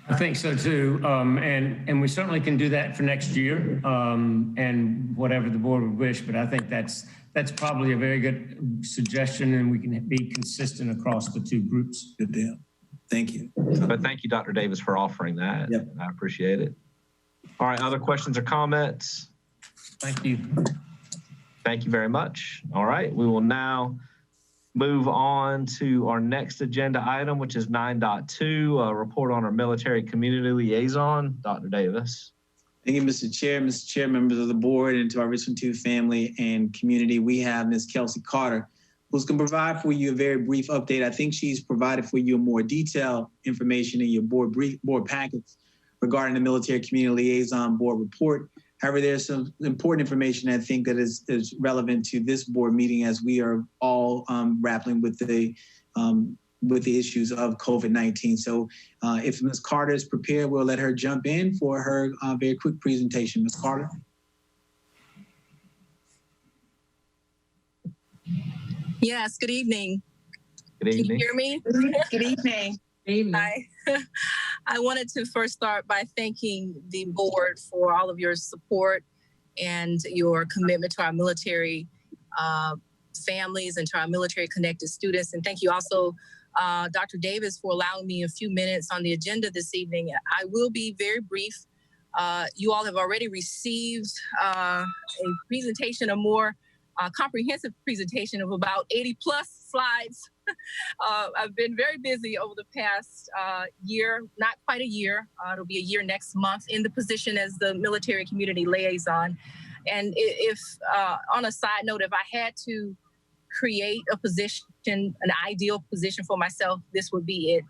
I think so too, and we certainly can do that for next year, and whatever the board would wish. But I think that's probably a very good suggestion, and we can be consistent across the two groups.
Good deal. Thank you.
But thank you, Dr. Davis, for offering that.
Yep.
I appreciate it. All right, other questions or comments?
Thank you.
Thank you very much. All right, we will now move on to our next agenda item, which is 9.2, a report on our military community liaison. Dr. Davis.
Thank you, Mr. Chair. Mr. Chair, members of the board, and to our Richland-2 family and community, we have Ms. Kelsey Carter, who's going to provide for you a very brief update. I think she's provided for you more detailed information in your board packets regarding the military community liaison board report. However, there's some important information I think that is relevant to this board meeting as we are all grappling with the issues of COVID-19. So if Ms. Carter is prepared, we'll let her jump in for her very quick presentation. Ms. Carter.
Yes, good evening.
Good evening.
Can you hear me?
Good evening.
Good evening.
Hi. I wanted to first start by thanking the board for all of your support and your commitment to our military families and to our military connected students. And thank you also, Dr. Davis, for allowing me a few minutes on the agenda this evening. I will be very brief. You all have already received a presentation, a more comprehensive presentation of about 80 plus slides. I've been very busy over the past year, not quite a year. It'll be a year next month in the position as the military community liaison. And if on a side note, if I had to create a position, an ideal position for myself, this would be it.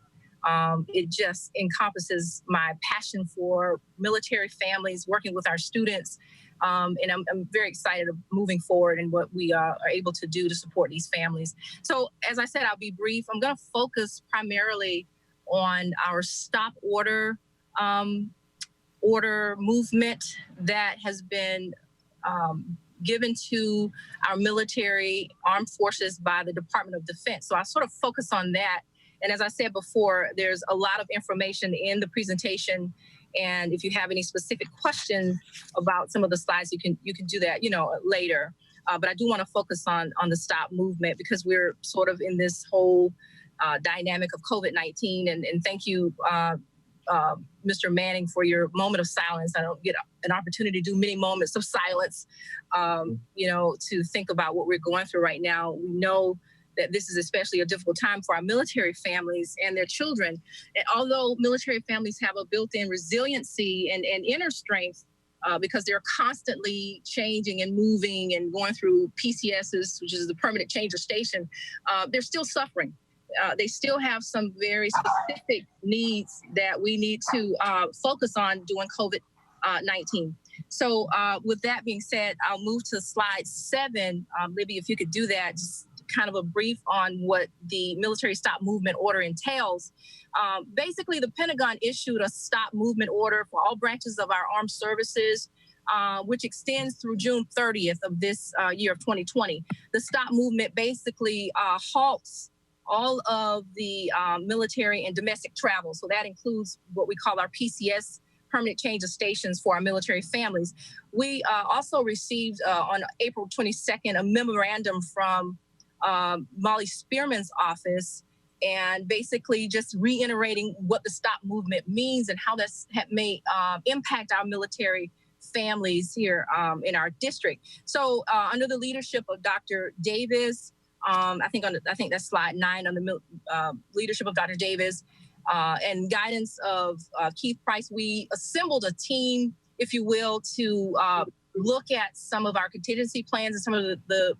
It just encompasses my passion for military families, working with our students. And I'm very excited of moving forward and what we are able to do to support these families. So as I said, I'll be brief. I'm going to focus primarily on our stop order movement that has been given to our military armed forces by the Department of Defense. So I sort of focus on that. And as I said before, there's a lot of information in the presentation. And if you have any specific questions about some of the slides, you can do that, later. But I do want to focus on the stop movement because we're sort of in this whole dynamic of COVID-19. And thank you, Mr. Manning, for your moment of silence. I don't get an opportunity to do many moments of silence, to think about what we're going through right now. We know that this is especially a difficult time for our military families and their children. And although military families have a built-in resiliency and inner strength, because they're constantly changing and moving and going through PCSs, which is the permanent change of station, they're still suffering. They still have some very specific needs that we need to focus on during COVID-19. So with that being said, I'll move to slide 7. Libby, if you could do that, just kind of a brief on what the military stop movement order entails. Basically, the Pentagon issued a stop movement order for all branches of our armed services, which extends through June 30th of this year of 2020. The stop movement basically halts all of the military and domestic travel. So that includes what we call our PCS, permanent change of stations for our military families. We also received on April 22nd a memorandum from Molly Spearman's office, and basically just reiterating what the stop movement means and how that may impact our military families here in our district. So under the leadership of Dr. Davis, I think that's slide 9 on the leadership of Dr. Davis and guidance of Keith Price, we assembled a team, if you will, to look at some of our contingency plans and some of the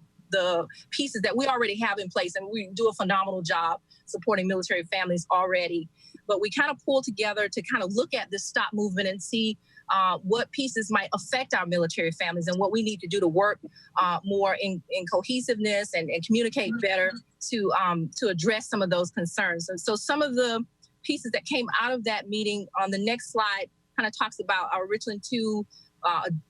pieces that we already have in place. And we do a phenomenal job supporting military families already. But we kind of pulled together to kind of look at this stop movement and see what pieces might affect our military families and what we need to do to work more in cohesiveness and communicate better to address some of those concerns. And so some of the pieces that came out of that meeting on the next slide kind of talks about our Richland 2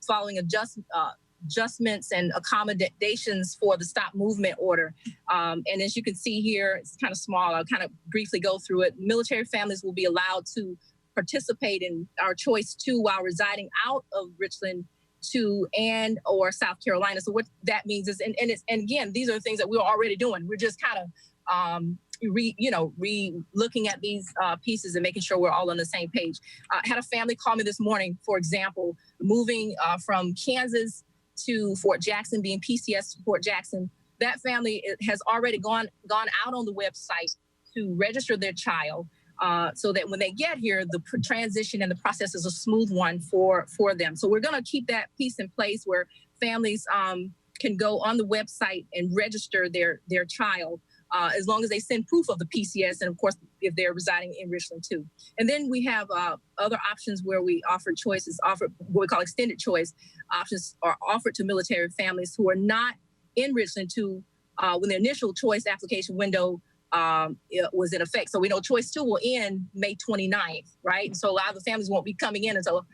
following adjustments and accommodations for the stop movement order. And as you can see here, it's kind of small. I'll kind of briefly go through it. Military families will be allowed to participate in our choice 2 while residing out of Richland 2 and or South Carolina. So what that means is, and again, these are things that we're already doing. We're just kind of looking at these pieces and making sure we're all on the same page. I had a family call me this morning, for example, moving from Kansas to Fort Jackson, being PCS Fort Jackson. That family has already gone out on the website to register their child so that when they get here, the transition and the process is a smooth one for them. So we're going to keep that piece in place where families can go on the website and register their child as long as they send proof of the PCS, and of course, if they're residing in Richland too. And then we have other options where we offer choices, what we call extended choice options are offered to military families who are not in Richland too when the initial choice application window was in effect. So we know choice 2 will end May 29th, right? And so a lot of the families won't be coming in until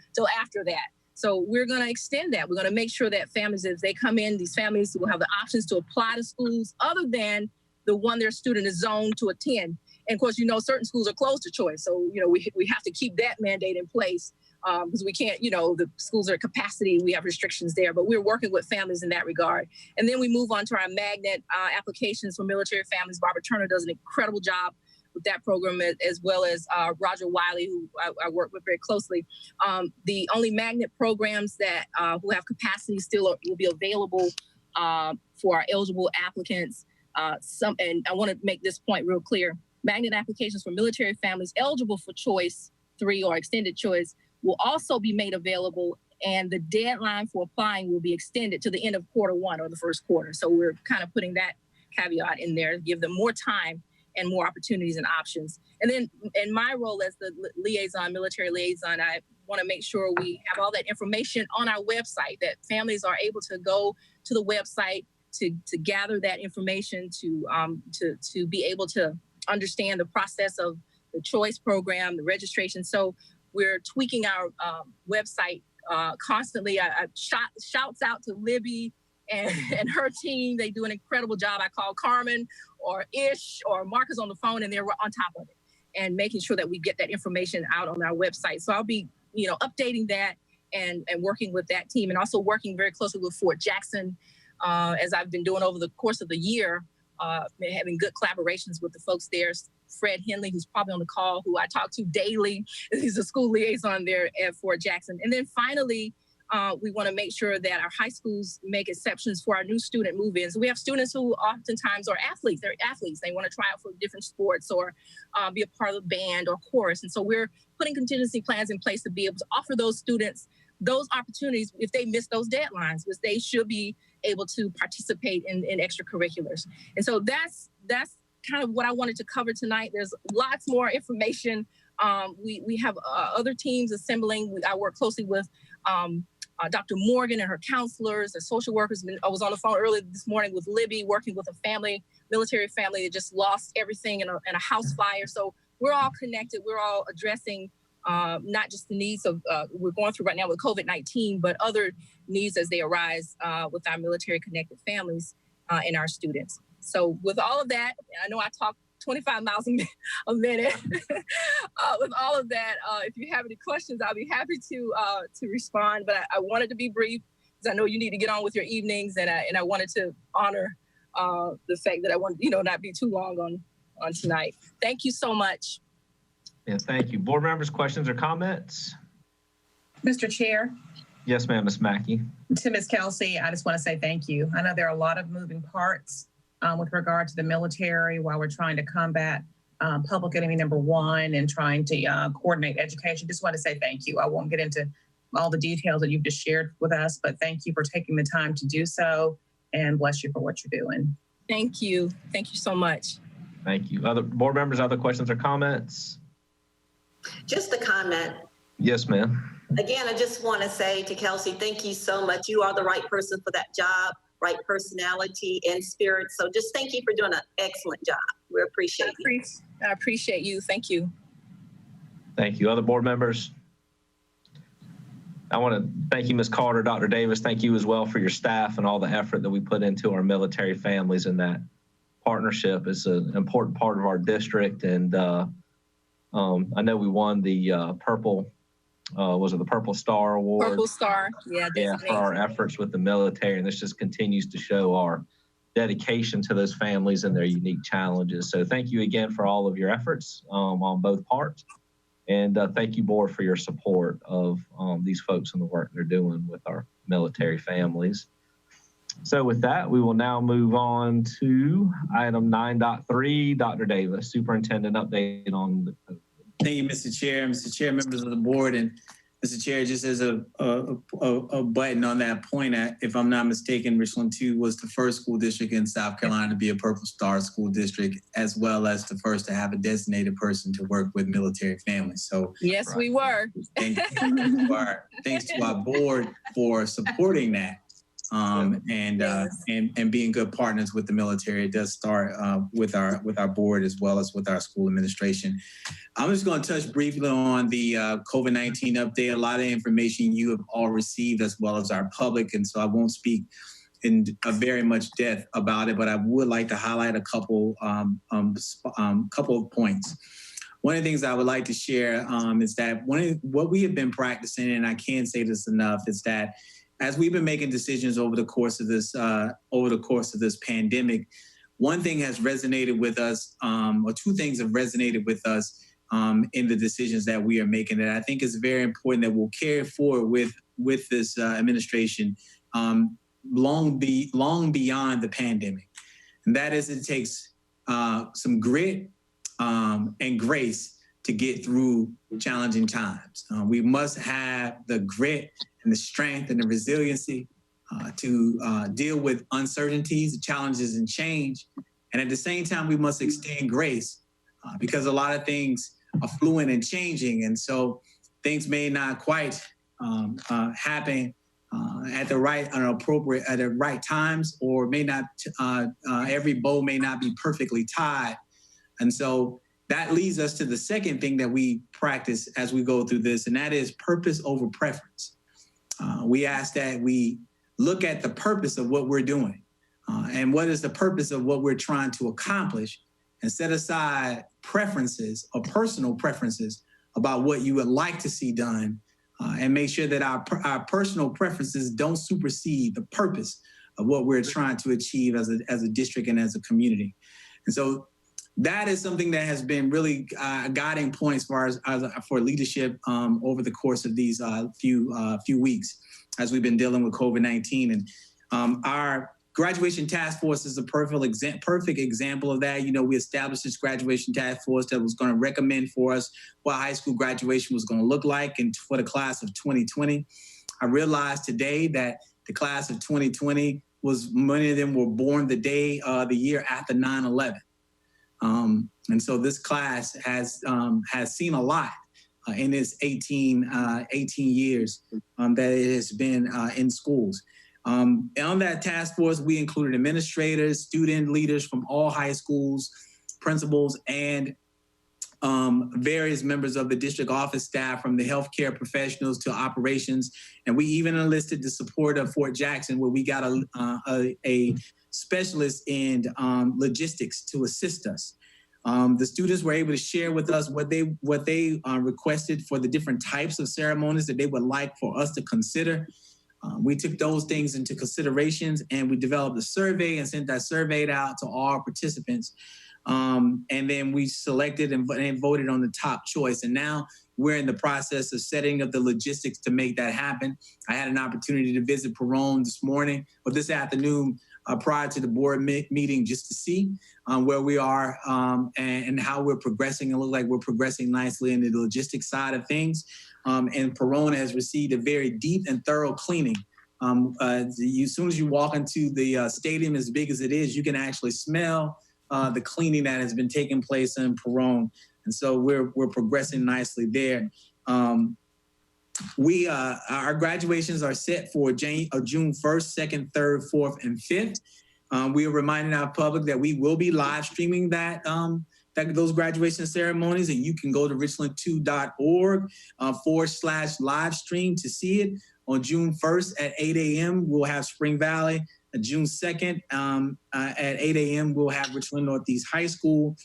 after that. So we're going to extend that. We're going to make sure that families, as they come in, these families will have the options to apply to schools other than the one their student is zoned to attend. And of course, certain schools are closed to choice. So, we have to keep that mandate in place because we can't, the schools are at capacity. We have restrictions there, but we're working with families in that regard. And then we move on to our magnet applications for military families. Barbara Turner does an incredible job with that program, as well as Roger Wiley, who I work with very closely. The only magnet programs that who have capacity still will be available for our eligible applicants. And I want to make this point real clear. Magnet applications for military families eligible for choice 3 or extended choice will also be made available, and the deadline for applying will be extended to the end of quarter 1 or the first quarter. So we're kind of putting that caveat in there to give them more time and more opportunities and options. And then in my role as the liaison, military liaison, I want to make sure we have all that information on our website, that families are able to go to the website to gather that information, to be able to understand the process of the choice program, the registration. So we're tweaking our website constantly. I shouts out to Libby and her team. They do an incredible job. I call Carmen or Ish or Marcus on the phone, and they're on top of it and making sure that we get that information out on our website. So I'll be, updating that and working with that team, and also working very closely with Fort Jackson, as I've been doing over the course of the year, having good collaborations with the folks there. Fred Henley, who's probably on the call, who I talk to daily. He's a school liaison there at Fort Jackson. And then finally, we want to make sure that our high schools make exceptions for our new student move-ins. We have students who oftentimes are athletes. They're athletes. They want to try out for different sports or be a part of a band or chorus. And so we're putting contingency plans in place to be able to offer those students those opportunities if they miss those deadlines, which they should be able to participate in extracurriculars. And so that's kind of what I wanted to cover tonight. There's lots more information. We have other teams assembling. I work closely with Dr. Morgan and her counselors and social workers. I was on the phone earlier this morning with Libby, working with a family, military family that just lost everything in a house fire. So we're all connected. We're all addressing not just the needs of we're going through right now with COVID-19, but other needs as they arise with our military connected families and our students. So with all of that, I know I talk 25 miles a minute. With all of that, if you have any questions, I'll be happy to respond. But I wanted to be brief because I know you need to get on with your evenings, and I wanted to honor the fact that I want not be too long on tonight. Thank you so much.
Yeah, thank you. Board members, questions or comments?
Mr. Chair.
Yes, ma'am, Ms. Mackay.
To Ms. Kelsey, I just want to say thank you. I know there are a lot of moving parts with regard to the military while we're trying to combat public enemy number one and trying to coordinate education. Just want to say thank you. I won't get into all the details that you've just shared with us, but thank you for taking the time to do so, and bless you for what you're doing.
Thank you. Thank you so much.
Thank you. Other board members, other questions or comments?
Just a comment.
Yes, ma'am.
Again, I just want to say to Kelsey, thank you so much. You are the right person for that job, right personality and spirit. So just thank you for doing an excellent job. We appreciate you.
I appreciate you. Thank you.
Thank you. Other board members? I want to thank you, Ms. Carter, Dr. Davis. Thank you as well for your staff and all the effort that we put into our military families, and that partnership is an important part of our district. And I know we won the Purple Star Award?
Purple Star, yeah,
for our efforts with the military, and this just continues to show our dedication to those families and their unique challenges. So thank you again for all of your efforts on both parts, and thank you, board, for your support of these folks and the work they're doing with our military families. So with that, we will now move on to item 9.3. Dr. Davis, Superintendent update on the
Thank you, Mr. Chair. Mr. Chair, members of the board, and Mr. Chair, just as a button on that point, if I'm not mistaken, Richland 2 was the first school district in South Carolina to be a Purple Star school district, as well as the first to have a designated person to work with military families. So
yes, we were.
Thanks to our board for supporting that. And being good partners with the military. It does start with our board as well as with our school administration. I'm just going to touch briefly on the COVID-19 update. A lot of information you have all received, as well as our public, and so I won't speak in very much depth about it, but I would like to highlight a couple of points. One of the things I would like to share is that what we have been practicing, and I can't say this enough, is that as we've been making decisions over the course of this pandemic, one thing has resonated with us, or two things have resonated with us in the decisions that we are making that I think is very important that we'll carry forward with this administration long beyond the pandemic. And that is, it takes some grit and grace to get through challenging times. We must have the grit and the strength and the resiliency to deal with uncertainties, challenges, and change, And at the same time, we must extend grace because a lot of things are fluent and changing. And so things may not quite happen at the right times, or may not, every bow may not be perfectly tied. And so that leads us to the second thing that we practice as we go through this, and that is purpose over preference. We ask that we look at the purpose of what we're doing and what is the purpose of what we're trying to accomplish, and set aside preferences or personal preferences about what you would like to see done, and make sure that our personal preferences don't supersede the purpose of what we're trying to achieve as a district and as a community. And so that is something that has been really guiding points for leadership over the course of these few weeks as we've been dealing with COVID-19. And our graduation task force is a perfect example of that. You know, we established this graduation task force that was going to recommend for us what high school graduation was going to look like and for the class of 2020. I realized today that the class of 2020 many of them were born the year after 9/11. And so this class has seen a lot in its 18 years that it has been in schools. And on that task force, we included administrators, student leaders from all high schools, principals, and various members of the district office staff, from the healthcare professionals to operations. And we even enlisted the support of Fort Jackson, where we got a specialist in logistics to assist us. The students were able to share with us what they requested for the different types of ceremonies that they would like for us to consider. We took those things into considerations, and we developed a survey and sent that survey out to all participants. And then we selected and voted on the top choice. And now we're in the process of setting up the logistics to make that happen. I had an opportunity to visit Perone this afternoon, prior to the board meeting, just to see where we are and how we're progressing. It looks like we're progressing nicely in the logistics side of things. And Perone has received a very deep and thorough cleaning. As soon as you walk into the stadium, as big as it is, you can actually smell the cleaning that has been taking place in Perone. And so we're progressing nicely there. Our graduations are set for June 1st, 2nd, 3rd, 4th, and 5th. We are reminding our public that we will be live streaming those graduation ceremonies, and you can go to richland2.org/live stream to see it. On June 1st at 8 a.m., we'll have Spring Valley. June 2nd at 8 a.m., we'll have Richland Northeast High School.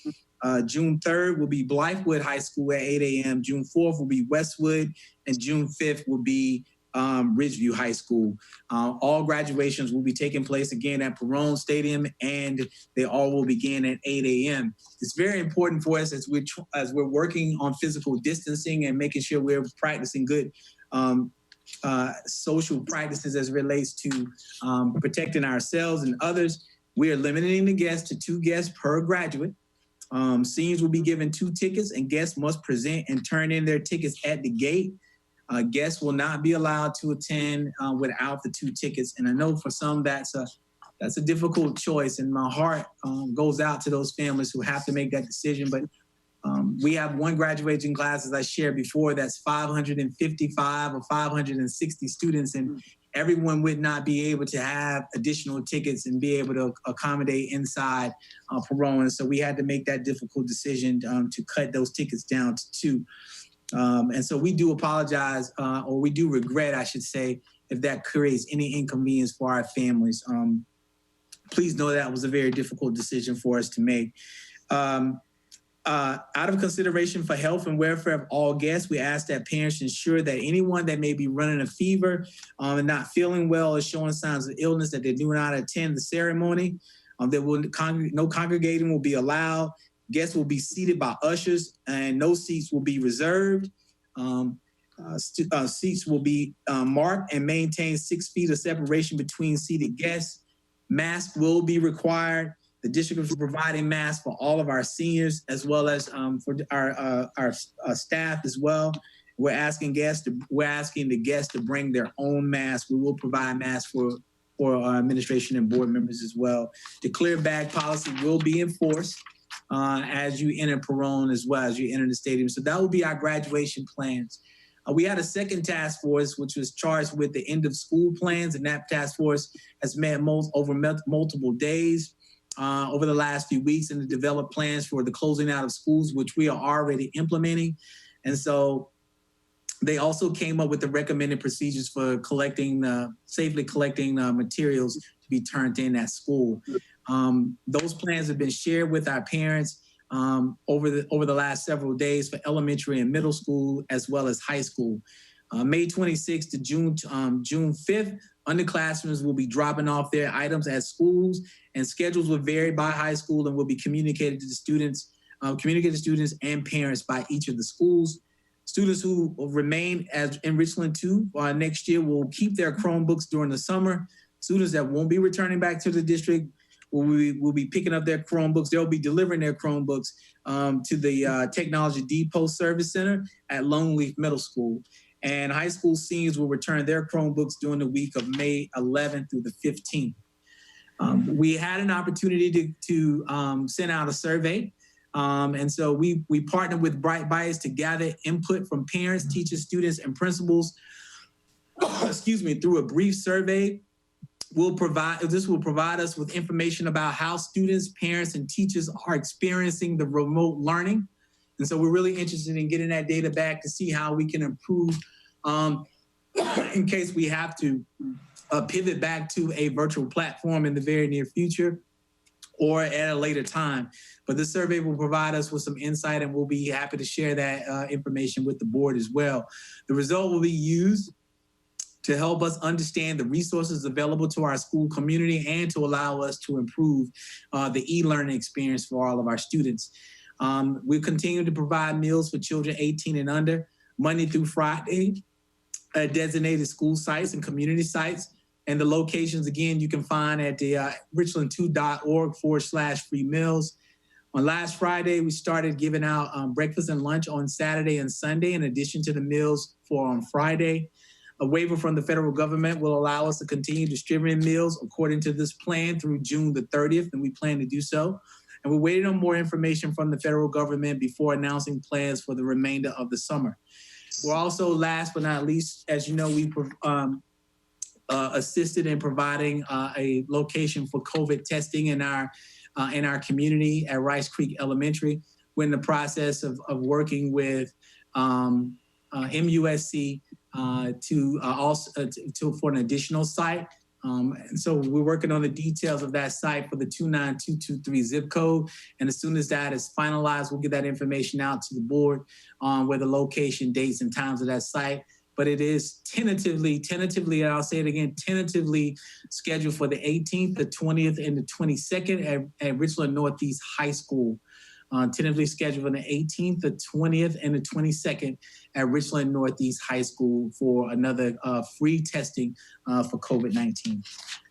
June 3rd will be Blythewood High School at 8 a.m. June 4th will be Westwood, and June 5th will be Ridgeview High School. All graduations will be taking place again at Perone Stadium, and they all will begin at 8 a.m. It's very important for us as we're working on physical distancing and making sure we're practicing good social practices as it relates to protecting ourselves and others. We are limiting the guests to 2 guests per graduate. Seniors will be given 2 tickets, and guests must present and turn in their tickets at the gate. Guests will not be allowed to attend without the 2 tickets. And I know for some that's a difficult choice, and my heart goes out to those families who have to make that decision. But we have one graduating class, as I shared before, that's 555 or 560 students, and everyone would not be able to have additional tickets and be able to accommodate inside Perone. So we had to make that difficult decision to cut those tickets down to 2. And so we do apologize, or we do regret, I should say, if that creates any inconvenience for our families. Please know that was a very difficult decision for us to make. Out of consideration for health and welfare of all guests, we ask that parents ensure that anyone that may be running a fever and not feeling well or showing signs of illness, that they do not attend the ceremony. No congregating will be allowed. Guests will be seated by ushers, and no seats will be reserved. Seats will be marked and maintain 6 feet of separation between seated guests. Masks will be required. The district is providing masks for all of our seniors, as well as for our staff as well. We're asking the guests to bring their own masks. We will provide masks for for our administration and board members as well. The clear bag policy will be enforced as you enter Perone as well as you enter the stadium. So that will be our graduation plans. We had a second task force, which was charged with the end of school plans, and that task force has met over multiple days over the last few weeks and to develop plans for the closing out of schools, which we are already implementing. And so they also came up with the recommended procedures for safely collecting materials to be turned in at school. Those plans have been shared with our parents over the last several days for elementary and middle school, as well as high school. May 26th to June 5th, underclassmen will be dropping off their items at schools, and schedules will vary by high school and will be communicated to the students, and parents by each of the schools. Students who will remain in Richland 2 next year will keep their Chromebooks during the summer. Students that won't be returning back to the district will be picking up their Chromebooks. They'll be delivering their Chromebooks to the Technology Depot Service Center at Lone Leaf Middle School. And high school seniors will return their Chromebooks during the week of May 11th through the 15th. We had an opportunity to send out a survey. And so we partnered with Bright Bias to gather input from parents, teachers, students, and principals, through a brief survey. This will provide us with information about how students, parents, and teachers are experiencing the remote learning. And so we're really interested in getting that data back to see how we can improve in case we have to pivot back to a virtual platform in the very near future or at a later time. But this survey will provide us with some insight, and we'll be happy to share that information with the board as well. The result will be used to help us understand the resources available to our school community and to allow us to improve the e-learning experience for all of our students. We continue to provide meals for children 18 and under, Monday through Friday, at designated school sites and community sites. And the locations, again, you can find at the richland2.org/free meals. On last Friday, we started giving out breakfast and lunch on Saturday and Sunday, in addition to the meals for on Friday. A waiver from the federal government will allow us to continue distributing meals according to this plan through June the 30th, and we plan to do so. And we're waiting on more information from the federal government before announcing plans for the remainder of the summer. We're also, last but not least, as you know, we assisted in providing a location for COVID testing in our community at Rice Creek Elementary. We're in the process of working with MUSC for an additional site. And so we're working on the details of that site for the 29223 zip code. And as soon as that is finalized, we'll get that information out to the board on where the location, dates, and times of that site. But it is tentatively, and I'll say it again, tentatively scheduled for the 18th, the 20th, and the 22nd at Richland Northeast High School. Tentatively scheduled for the 18th, the 20th, and the 22nd at Richland Northeast High School for another free testing for COVID-19.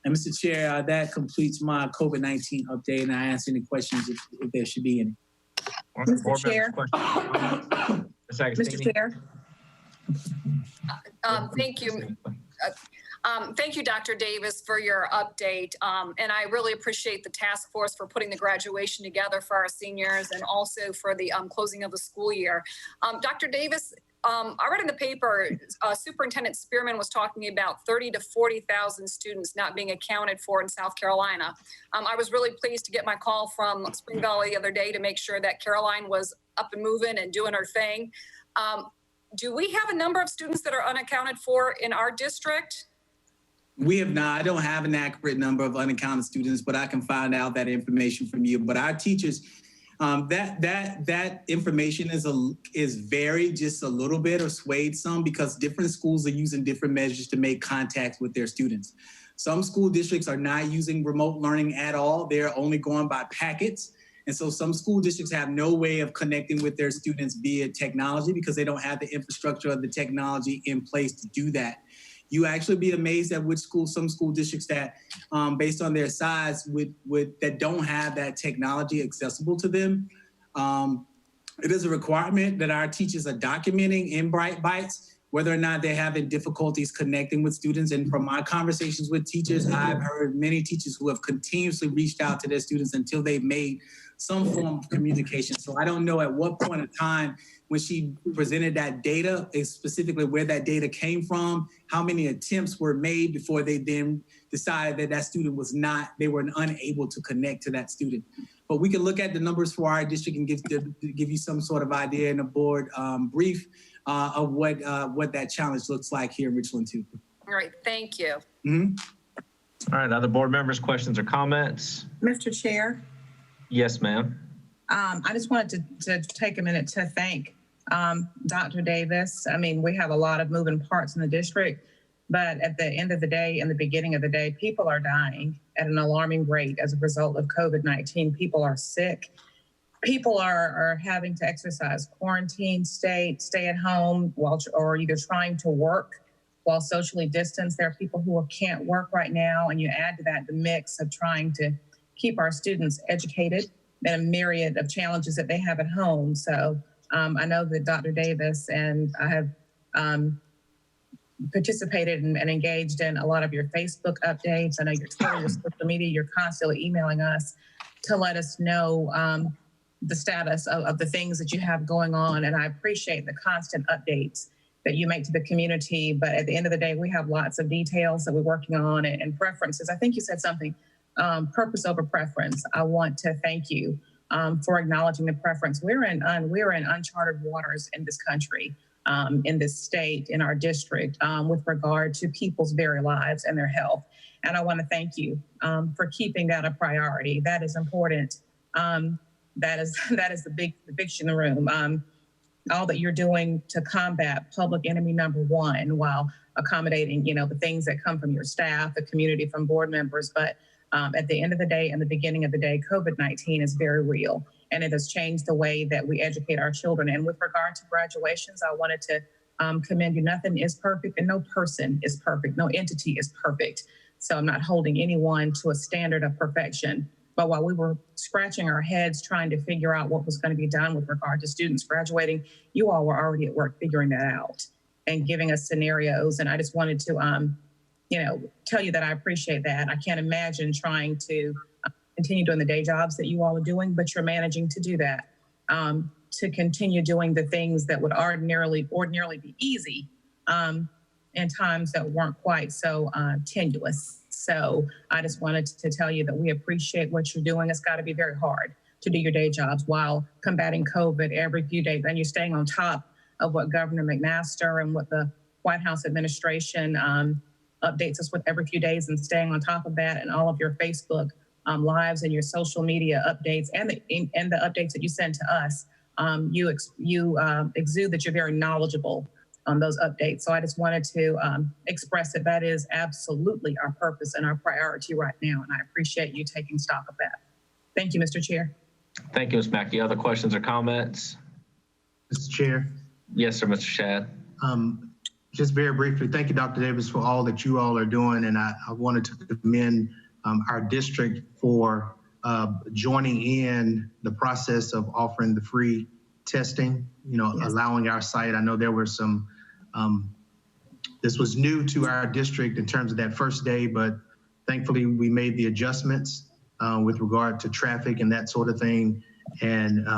And Mr. Chair, that completes my COVID-19 update, and I answer any questions if there should be any.
Mr. Chair.
Mr.
Chair.
Thank you. Thank you, Dr. Davis, for your update. And I really appreciate the task force for putting the graduation together for our seniors and also for the closing of the school year. Dr. Davis, I read in the paper, Superintendent Spearman was talking about 30 to 40,000 students not being accounted for in South Carolina. I was really pleased to get my call from Spring Valley the other day to make sure that Caroline was up and moving and doing her thing. Do we have a number of students that are unaccounted for in our district?
We have not. I don't have an accurate number of unaccounted students, but I can find out that information from you. But our teachers, that information is varied just a little bit or swayed some because different schools are using different measures to make contact with their students. Some school districts are not using remote learning at all. They're only going by packets. And so some school districts have no way of connecting with their students via technology because they don't have the infrastructure of the technology in place to do that. You actually be amazed at some school districts that, based on their size, that don't have that technology accessible to them. It is a requirement that our teachers are documenting in Bright Bites whether or not they're having difficulties connecting with students. And from my conversations with teachers, I've heard many teachers who have continuously reached out to their students until they've made some form of communication. So I don't know at what point in time when she presented that data, specifically where that data came from, how many attempts were made before they then decided that that student was not, they were unable to connect to that student. But we can look at the numbers for our district and give you some sort of idea in a board brief of what that challenge looks like here in Richland too.
All right, thank you.
All right, other board members, questions or comments?
Mr. Chair,
Yes, ma'am.
I just wanted to take a minute to thank Dr. Davis. I mean, we have a lot of moving parts in the district, but at the end of the day, in the beginning of the day, people are dying at an alarming rate as a result of COVID-19. People are sick. People are having to exercise quarantine, stay at home or either trying to work while socially distanced. There are people who can't work right now, and you add to that the mix of trying to keep our students educated and a myriad of challenges that they have at home. So I know that Dr. Davis and I have participated and engaged in a lot of your Facebook updates. I know your Twitter, your social media, you're constantly emailing us to let us know the status of the things that you have going on. And I appreciate the constant updates that you make to the community. But at the end of the day, we have lots of details that we're working on and preferences. I think you said something, purpose over preference. I want to thank you for acknowledging the preference. We're in uncharted waters in this country, in this state, in our district, with regard to people's very lives and their health. And I want to thank you for keeping that a priority. That is important. That is the big shit in the room. All that you're doing to combat public enemy number one, while accommodating, the things that come from your staff, the community, from board members. But at the end of the day and the beginning of the day, COVID-19 is very real, and it has changed the way that we educate our children. And with regard to graduations, I wanted to commend you. Nothing is perfect, and no person is perfect. No entity is perfect. So I'm not holding anyone to a standard of perfection. But while we were scratching our heads trying to figure out what was going to be done with regard to students graduating, you all were already at work figuring that out and giving us scenarios. And I just wanted to tell you that I appreciate that. I can't imagine trying to continue doing the day jobs that you all are doing, but you're managing to do that, to continue doing the things that would ordinarily be easy in times that weren't quite so tenuous. So I just wanted to tell you that we appreciate what you're doing. It's got to be very hard to do your day jobs while combating COVID every few days, and you're staying on top of what Governor McMaster and what the White House administration updates us with every few days, and staying on top of that, and all of your Facebook lives and your social media updates and the updates that you send to us. You exude that you're very knowledgeable on those updates. So I just wanted to express that is absolutely our purpose and our priority right now. And I appreciate you taking stock of that. Thank you, Mr. Chair.
Thank you, Ms. Mackay. Other questions or comments?
Mr. Chair.
Yes, sir, Mr. Shad.
Just very briefly, thank you, Dr. Davis, for all that you all are doing. And I wanted to commend our district for joining in the process of offering the free testing, allowing our site. I know there were some, this was new to our district in terms of that first day, but thankfully we made the adjustments with regard to traffic and that sort of thing. And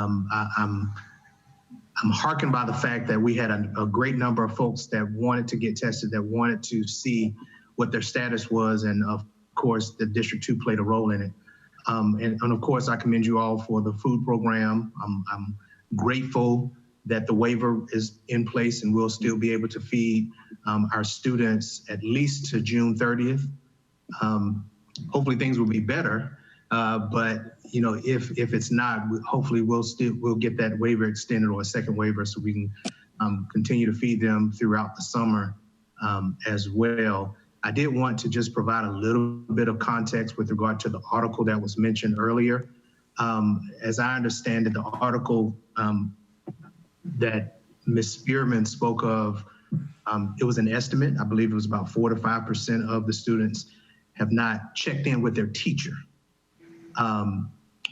I'm heartened by the fact that we had a great number of folks that wanted to get tested, that wanted to see what their status was. And of course, the District 2 played a role in it. And of course, I commend you all for the food program. I'm grateful that the waiver is in place and we'll still be able to feed our students at least to June 30th. Hopefully things will be better, but if it's not, hopefully we'll get that waiver extended, or a second waiver, so we can continue to feed them throughout the summer as well. I did want to just provide a little bit of context with regard to the article that was mentioned earlier. As I understand it, the article that Ms. Spearman spoke of, it was an estimate. I believe it was about 4 to 5% of the students have not checked in with their teacher.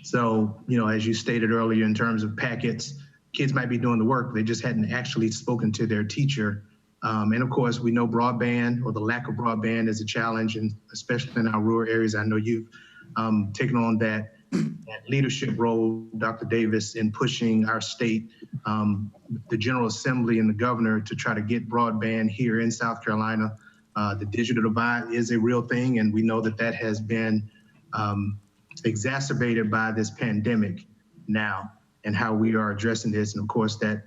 So, as you stated earlier, in terms of packets, kids might be doing the work, they just hadn't actually spoken to their teacher And of course, we know broadband or the lack of broadband is a challenge, and especially in our rural areas. I know you've taken on that leadership role, Dr. Davis, in pushing our state, the General Assembly and the governor to try to get broadband here in South Carolina. The digital divide is a real thing, and we know that that has been exacerbated by this pandemic now and how we are addressing this. And of course, that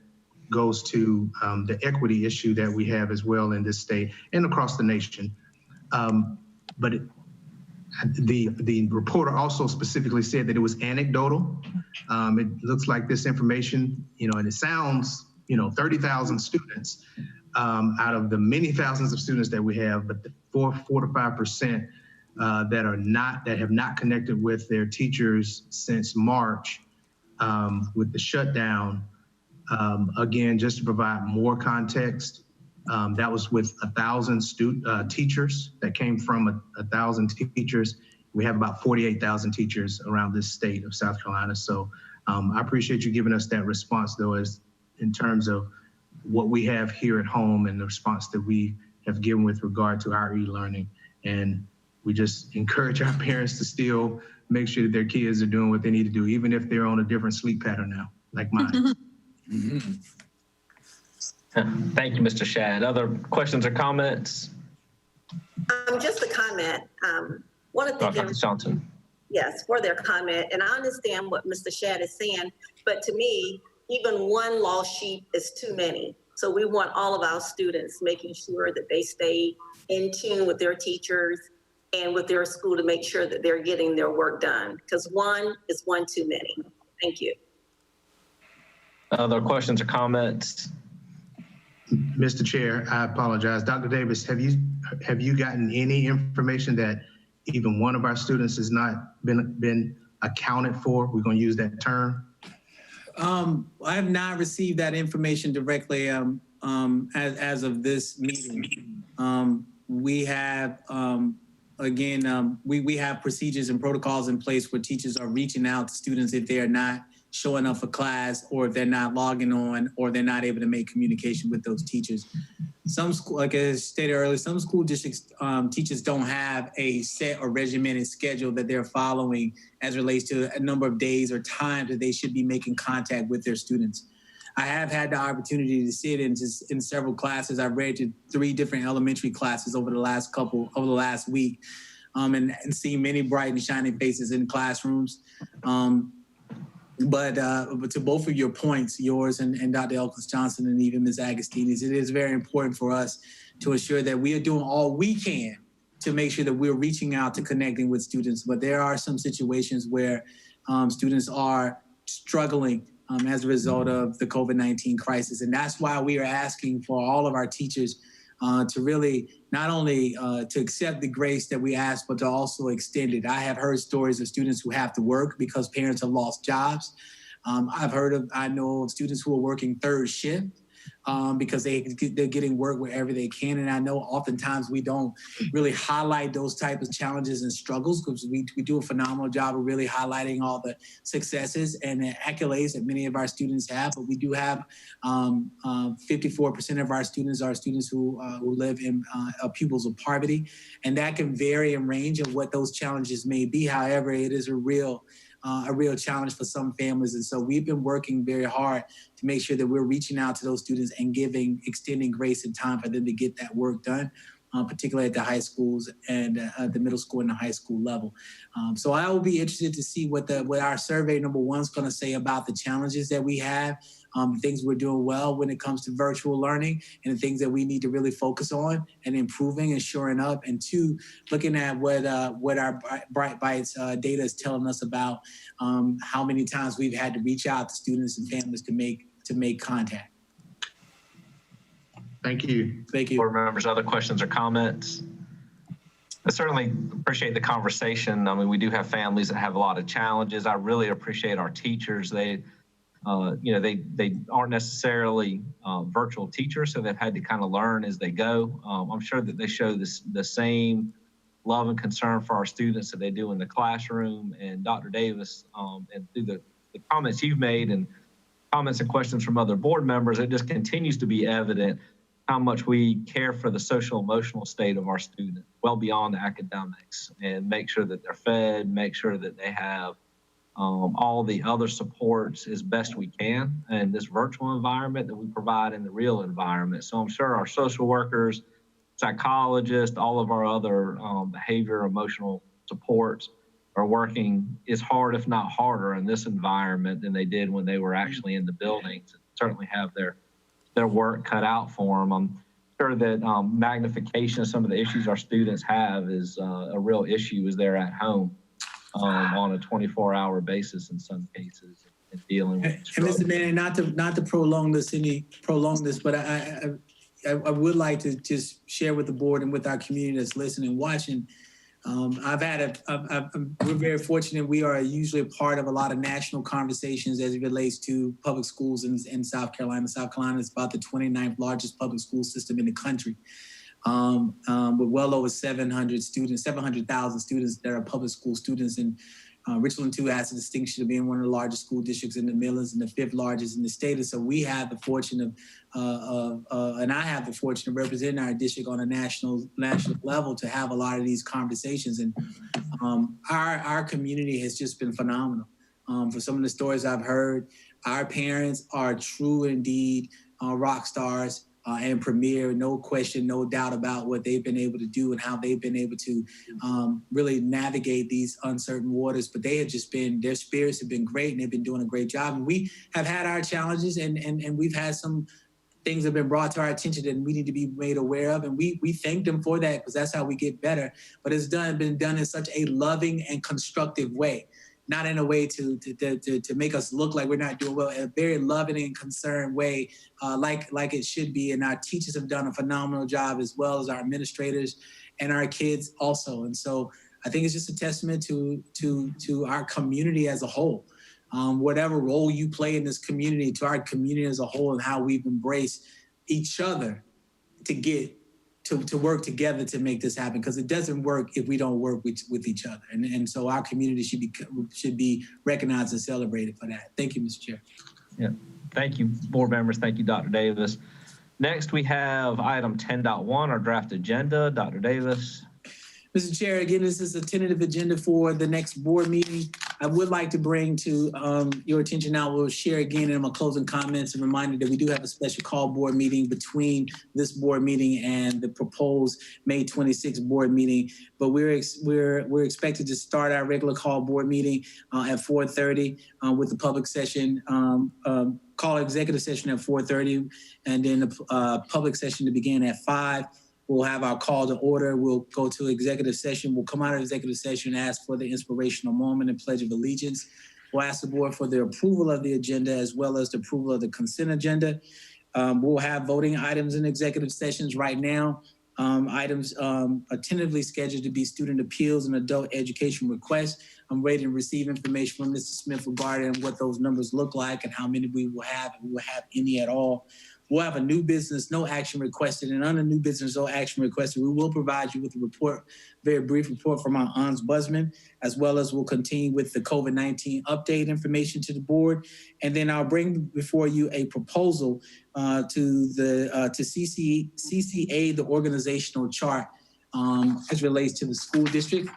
goes to the equity issue that we have as well in this state and across the nation. But the reporter also specifically said that it was anecdotal. It looks like this information, and it sounds, 30,000 students out of the many thousands of students that we have, but the 4 to 5% that have not connected with their teachers since March with the shutdown. Again, just to provide more context, that was with 1,000 teachers that came from 1,000 teachers. We have about 48,000 teachers around this state of South Carolina. So I appreciate you giving us that response, though, as in terms of what we have here at home and the response that we have given with regard to our e-learning. And we just encourage our parents to still make sure that their kids are doing what they need to do, even if they're on a different sleep pattern now, like mine.
Thank you, Mr. Shad. Other questions or comments?
Just a comment. One of the
Dr. Johnson.
Yes, for their comment. And I understand what Mr. Shad is saying, but to me, even one lost sheep is too many. So we want all of our students making sure that they stay in tune with their teachers and with their school to make sure that they're getting their work done, because one is one too many. Thank you.
Other questions or comments?
Mr. Chair, I apologize. Dr. Davis, have you gotten any information that even one of our students has not been accounted for? We're going to use that term.
I have not received that information directly as of this meeting. We have, we have procedures and protocols in place where teachers are reaching out to students if they are not showing up for class, or if they're not logging on, or they're not able to make communication with those teachers. Some school, like I stated earlier, some school districts, teachers don't have a set or regimented schedule that they're following as relates to a number of days or times that they should be making contact with their students. I have had the opportunity to sit in several classes. I've read to 3 different elementary classes over the last week, and seen many bright and shining faces in classrooms. But to both of your points, yours and Dr. Elkins Johnson and even Ms. Agostini's, it is very important for us to ensure that we are doing all we can to make sure that we're reaching out to connecting with students. But there are some situations where students are struggling as a result of the COVID-19 crisis. And that's why we are asking for all of our teachers to really not only to accept the grace that we ask, but to also extend it. I have heard stories of students who have to work because parents have lost jobs. I know of students who are working 3rd shift because they're getting work wherever they can. And I know oftentimes we don't really highlight those types of challenges and struggles, because we do a phenomenal job of really highlighting all the successes and the accolades that many of our students have. But we do have 54% of our students are students who live in pupils of poverty. And that can vary in range of what those challenges may be. However, it is a real challenge for some families. And so we've been working very hard to make sure that we're reaching out to those students and extending grace and time for them to get that work done, particularly at the high schools and the middle school and the high school level. So I will be interested to see what our survey number 1 is going to say about the challenges that we have, the things we're doing well when it comes to virtual learning, and the things that we need to really focus on and improving and shoring up. And 2, looking at what our Bright Bites data is telling us about how many times we've had to reach out to students and families to make contact.
Thank you.
Thank you.
Board members, other questions or comments? I certainly appreciate the conversation. I mean, we do have families that have a lot of challenges. I really appreciate our teachers. They aren't necessarily virtual teachers, so they've had to kind of learn as they go. I'm sure that they show the same love and concern for our students that they do in the classroom. And Dr. Davis, and through the comments you've made and comments and questions from other board members, it just continues to be evident how much we care for the social emotional state of our students, well beyond academics, and make sure that they're fed, make sure that they have all the other supports as best we can in this virtual environment that we provide in the real environment. So I'm sure our social workers, psychologists, all of our other behavior, emotional supports are working as hard, if not harder, in this environment than they did when they were actually in the buildings. Certainly have their work cut out for them. I'm sure that magnification of some of the issues our students have is a real issue as they're at home on a 24-hour basis in some cases, and dealing with.
And Mr. Manning, not to prolong this, but I would like to just share with the board and with our community that's listening and watching. We're very fortunate. We are usually a part of a lot of national conversations as it relates to public schools in South Carolina. South Carolina is about the 29th largest public school system in the country, with well over 700,000 students that are public school students. And Richland, too, has the distinction of being one of the largest school districts in the Midlands and the 5th largest in the state. And so we have the fortune and I have the fortune of representing our district on a national level to have a lot of these conversations. And our community has just been phenomenal. For some of the stories I've heard, our parents are true indeed rock stars. And premier, no question, no doubt about what they've been able to do and how they've been able to really navigate these uncertain waters. But they have just been, their spirits have been great, and they've been doing a great job. And we have had our challenges, and we've had some things that have been brought to our attention that we need to be made aware of. And we thank them for that, because that's how we get better. But it's been done in such a loving and constructive way. Not in a way to make us look like we're not doing well, in a very loving and concerned way, like it should be. And our teachers have done a phenomenal job, as well as our administrators and our kids also. And so I think it's just a testament to our community as a whole. Whatever role you play in this community, to our community as a whole, and how we've embraced each other to work together to make this happen, because it doesn't work if we don't work with each other. And so our community should be recognized and celebrated for that. Thank you, Mr. Chair.
Yeah, thank you, board members. Thank you, Dr. Davis. Next, we have item 10.1, our draft agenda. Dr. Davis.
Mr. Chair, again, this is a tentative agenda for the next board meeting. I would like to bring to your attention now, we'll share again in my closing comments, a reminder that we do have a special call board meeting between this board meeting and the proposed May 26th board meeting. But we're expected to start our regular call board meeting at 4:30 with the public session, call executive session at 4:30, and then the public session to begin at 5. We'll have our call to order. We'll go to executive session. We'll come out of executive session, ask for the inspirational moment and pledge of allegiance. We'll ask the board for the approval of the agenda, as well as the approval of the consent agenda. We'll have voting items in executive sessions right now. Items are tentatively scheduled to be student appeals and adult education requests. I'm ready to receive information from Mr. Smith regarding what those numbers look like and how many we will have, if we will have any at all. We'll have a new business, no action requested, and under new business, no action requested, we will provide you with a report, very brief report from our ombudsman, as well as we'll continue with the COVID-19 update information to the board. And then I'll bring before you a proposal to CCA, the organizational chart as relates to the school district.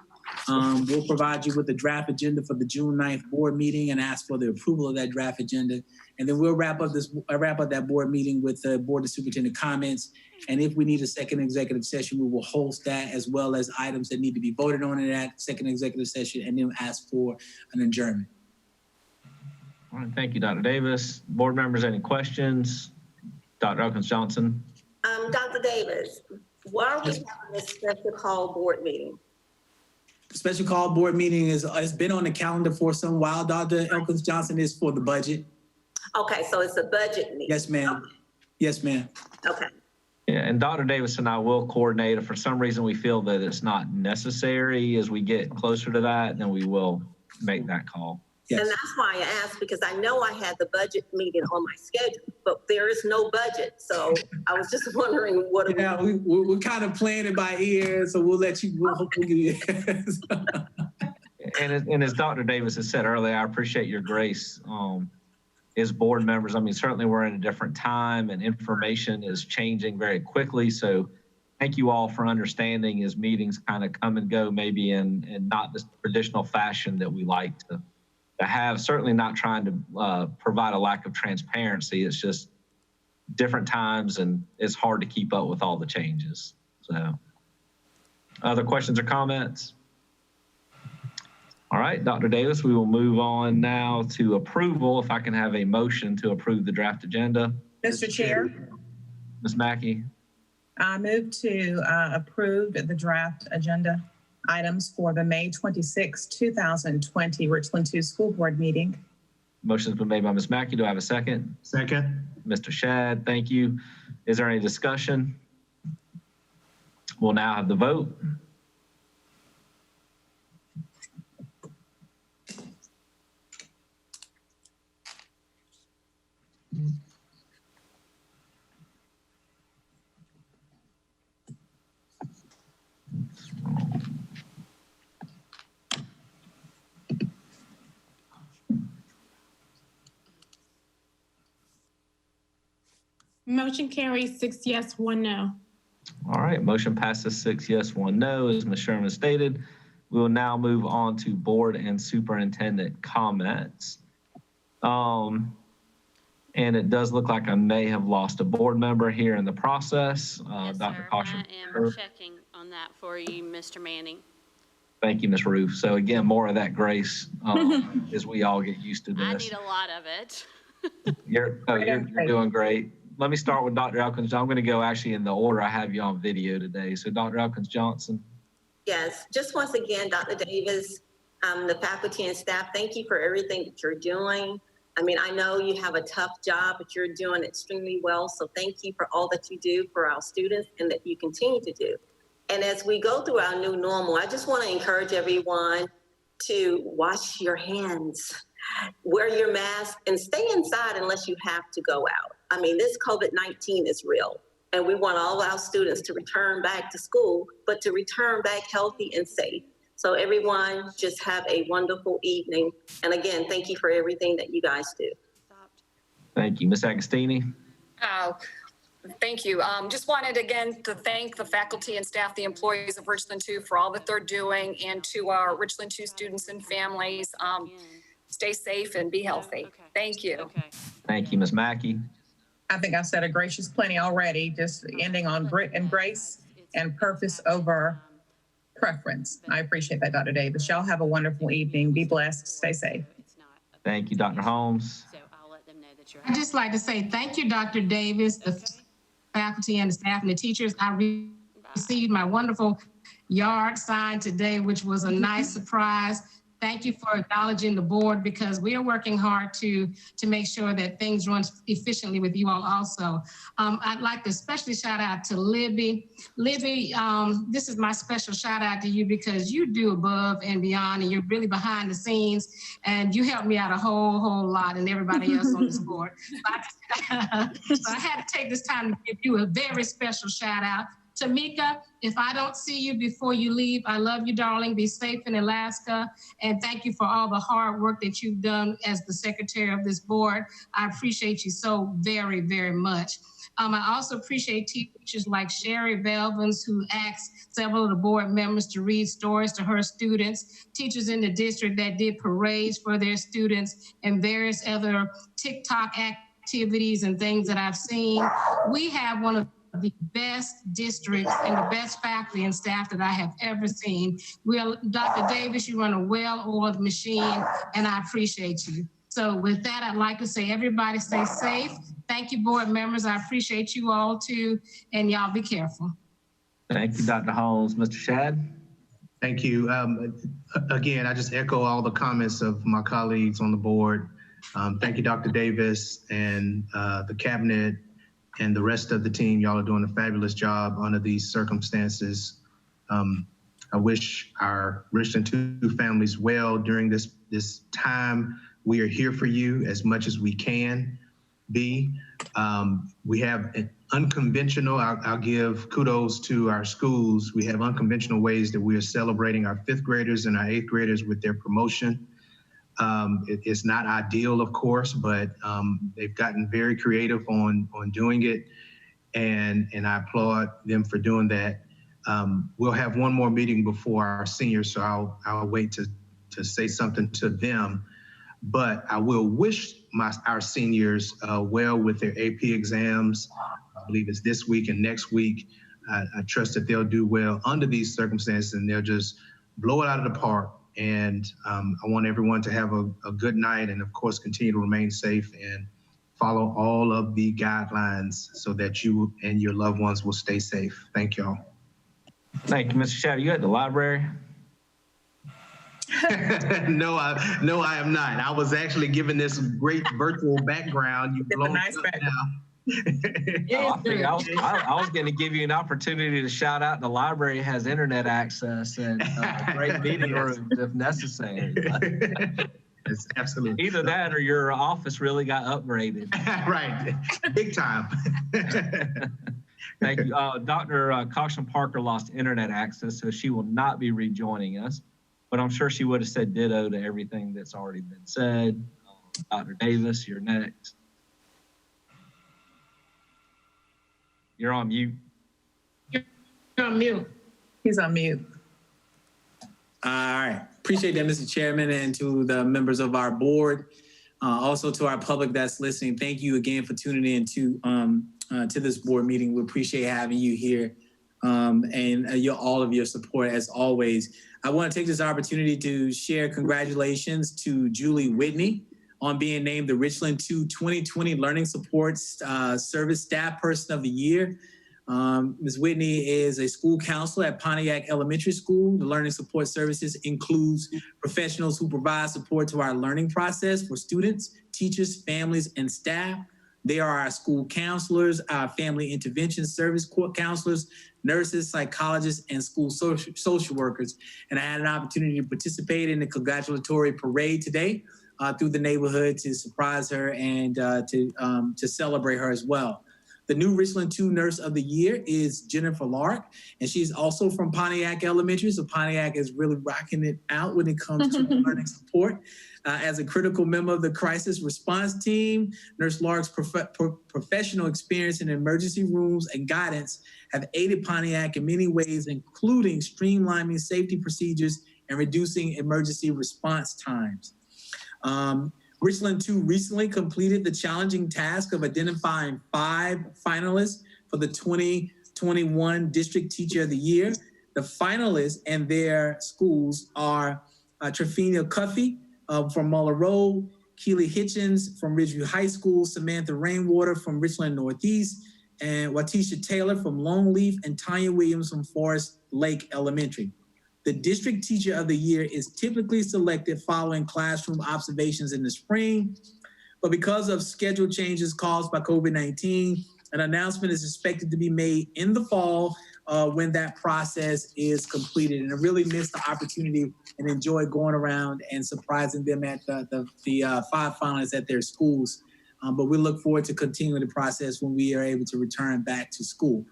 We'll provide you with the draft agenda for the June 9th board meeting and ask for the approval of that draft agenda. And then we'll wrap up that board meeting with the board of superintendent comments. And if we need a second executive session, we will host that, as well as items that need to be voted on in that second executive session, and then ask for an adjournment.
All right, thank you, Dr. Davis. Board members, any questions? Dr. Elkins-Johnson.
Dr. Davis, why are we having this special call board meeting?
Special call board meeting has been on the calendar for some while. Dr. Elkins-Johnson, is for the budget.
Okay, so it's a budget meeting.
Yes, ma'am.
Okay.
Yes, ma'am.
Okay.
Yeah, and Dr. Davis and I will coordinate. If for some reason we feel that it's not necessary as we get closer to that, then we will make that call.
Yes.
And that's why I asked, because I know I had the budget meeting on my schedule, but there is no budget. So I was just wondering what.
Yeah, we're kind of playing it by ear, so we'll let you. We'll hopefully.
And as Dr. Davis has said earlier, I appreciate your grace as board members, I mean, certainly we're in a different time and information is changing very quickly. So thank you all for understanding as meetings kind of come and go, maybe in not the traditional fashion that we like to have. Certainly not trying to provide a lack of transparency. It's just different times and it's hard to keep up with all the changes. So other questions or comments? All right, Dr. Davis, we will move on now to approval. If I can have a motion to approve the draft agenda.
Mr. Chair,
Ms. Mackay.
I move to approve the draft agenda items for the May 26, 2020 Richland 2 School Board meeting.
Motion's been made by Ms. Mackay. Do I have a second?
Second.
Mr. Shag, thank you. Is there any discussion? We'll now have the vote.
Motion carries 6 yes, 1 no.
All right, motion passes 6 yes, 1 no, as Ms. Sherman stated. We will now move on to board and superintendent comments. And it does look like I may have lost a board member here in the process.
Yes,
Dr.
sir.
Caution.
I am checking on that for you, Mr. Manning.
Thank you, Ms. Roof. So again, more of that grace as we all get used to this.
I need a lot of it.
You're doing great. Let me start with Dr. Elkins. I'm going to go actually in the order I have you on video today. So Dr. Elkins Johnson.
Yes, just once again, Dr. Davis, the faculty and staff, thank you for everything that you're doing. I mean, I know you have a tough job, but you're doing extremely well. So thank you for all that you do for our students and that you continue to do. And as we go through our new normal, I just want to encourage everyone to wash your hands, wear your mask, and stay inside unless you have to go out. I mean, this COVID-19 is real, and we want all our students to return back to school, but to return back healthy and safe. So everyone, just have a wonderful evening. And again, thank you for everything that you guys do.
Thank you. Ms. Agostini.
Thank you. Just wanted again to thank the faculty and staff, the employees of Richland 2 for all that they're doing, and to our Richland 2 students and families. Stay safe and be healthy. Thank you.
Thank you, Ms. Mackay.
I think I've said a gracious plenty already, just ending on grit and grace and purpose over preference. I appreciate that, Dr. Davis. Y'all have a wonderful evening. Be blessed. Stay safe.
Thank you, Dr. Holmes.
I'd just like to say thank you, Dr. Davis, the faculty and the staff and the teachers. I received my wonderful yard sign today, which was a nice surprise. Thank you for acknowledging the board, because we are working hard to make sure that things run efficiently with you all also. I'd like to especially shout out to Libby. Libby, this is my special shout out to you because you do above and beyond, and you're really behind the scenes, and you helped me out a whole lot, and everybody else on this board. So I had to take this time to give you a very special shout out. Tamika, if I don't see you before you leave, I love you, darling. Be safe in Alaska. And thank you for all the hard work that you've done as the secretary of this board. I appreciate you so very, very much. I also appreciate teachers like Sherry Belvins, who asked several of the board members to read stories to her students, teachers in the district that did parades for their students, and various other TikTok activities and things that I've seen. We have one of the best districts and the best faculty and staff that I have ever seen. Dr. Davis, you run a well-oiled machine, and I appreciate you. So with that, I'd like to say everybody stay safe. Thank you, board members. I appreciate you all too, and y'all be careful.
Thank you, Dr. Holmes. Mr. Shad?
Thank you. Again, I just echo all the comments of my colleagues on the board. Thank you, Dr. Davis, and the cabinet, and the rest of the team. Y'all are doing a fabulous job under these circumstances. I wish our Richland 2 families well during this time. We are here for you as much as we can be. We have an unconventional, I'll give kudos to our schools. We have unconventional ways that we are celebrating our 5th graders and our 8th graders with their promotion. It's not ideal, of course, but they've gotten very creative on doing it, and I applaud them for doing that. We'll have one more meeting before our seniors, so I'll wait to say something to them. But I will wish our seniors well with their AP exams. I believe it's this week and next week. I trust that they'll do well under these circumstances, and they'll just blow it out of the park. And I want everyone to have a good night, and of course, continue to remain safe and follow all of the guidelines so that you and your loved ones will stay safe. Thank y'all.
Thank you, Mr. Shag. You at the library?
No, I am not. I was actually given this great virtual background. You've blown
nice
it up
background.
I was going to give you an opportunity to shout out the library has internet access and great meeting rooms if necessary.
It's absolutely.
Either that or your office really got upgraded.
Right, big time.
Thank you. Dr. Carson Parker lost internet access, so she will not be rejoining us, but I'm sure she would have said ditto to everything that's already been said. Dr. Davis, you're next. You're on mute.
You're on mute.
He's on mute.
All right. Appreciate that, Mr. Chairman, and to the members of our board. Also to our public that's listening, thank you again for tuning in to this board meeting. We appreciate having you here and all of your support as always. I want to take this opportunity to share congratulations to Julie Whitney on being named the Richland-2 2020 Learning Support Service Staff Person of the Year. Ms. Whitney is a school counselor at Pontiac Elementary School. The learning support services includes professionals who provide support to our learning process for students, teachers, families, and staff. They are our school counselors, our family intervention service counselors, nurses, psychologists, and school social workers. And I had an opportunity to participate in the congratulatory parade today through the neighborhood to surprise her and to celebrate her as well. The new Richland-2 Nurse of the Year is Jennifer Lark, and she's also from Pontiac Elementary, so Pontiac is really rocking it out when it comes to learning support. As a critical member of the crisis response team, Nurse Lark's professional experience in emergency rooms and guidance have aided Pontiac in many ways, including streamlining safety procedures and reducing emergency response times. Richland-2 recently completed the challenging task of identifying 5 finalists for the 2021 District Teacher of the Year. The finalists and their schools are Trefina Cuffey from Muller Road, Keely Hitchens from Ridgeview High School, Samantha Rainwater from Richland Northeast, and Watisha Taylor from Longleaf, and Tanya Williams from Forest Lake Elementary. The District Teacher of the Year is typically selected following classroom observations in the spring, but because of schedule changes caused by COVID-19, an announcement is expected to be made in the fall when that process is completed. And I really missed the opportunity and enjoyed going around and surprising them at the 5 finalists at their schools. But we look forward to continuing the process when we are able to return back to school.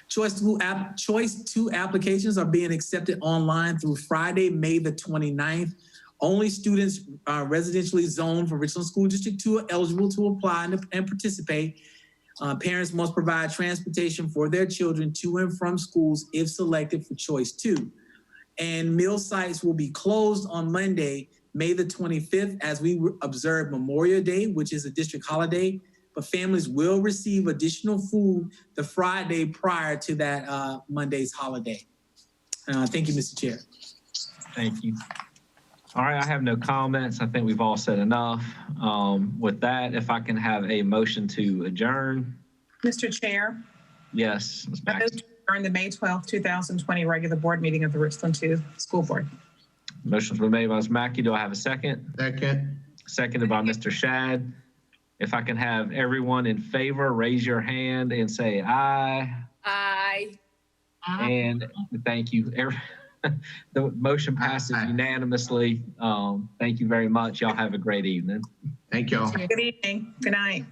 Choice 2 applications are being accepted online through Friday, May the 29th. Only students residentially zoned for Richland School District 2 are eligible to apply and participate. Parents must provide transportation for their children to and from schools if selected for Choice 2. And meal sites will be closed on Monday, May the 25th, as we observe Memorial Day, which is a district holiday. But families will receive additional food the Friday prior to that Monday's holiday. Thank you, Mr. Chair.
Thank you. All right, I have no comments. I think we've all said enough. With that, if I can have a motion to adjourn.
Mr. Chair.
Yes, Ms.
I
Mackay.
move to adjourn the May 12th, 2020 regular board meeting of the Richland-2 School Board.
Motion's been made by Ms. Mackay. Do I have a second?
Second.
Seconded by Mr. Shad. If I can have everyone in favor, raise your hand and say aye.
Aye.
And thank you. The motion passes unanimously. Thank you very much. Y'all have a great evening.
Thank y'all.
Good evening. Good night.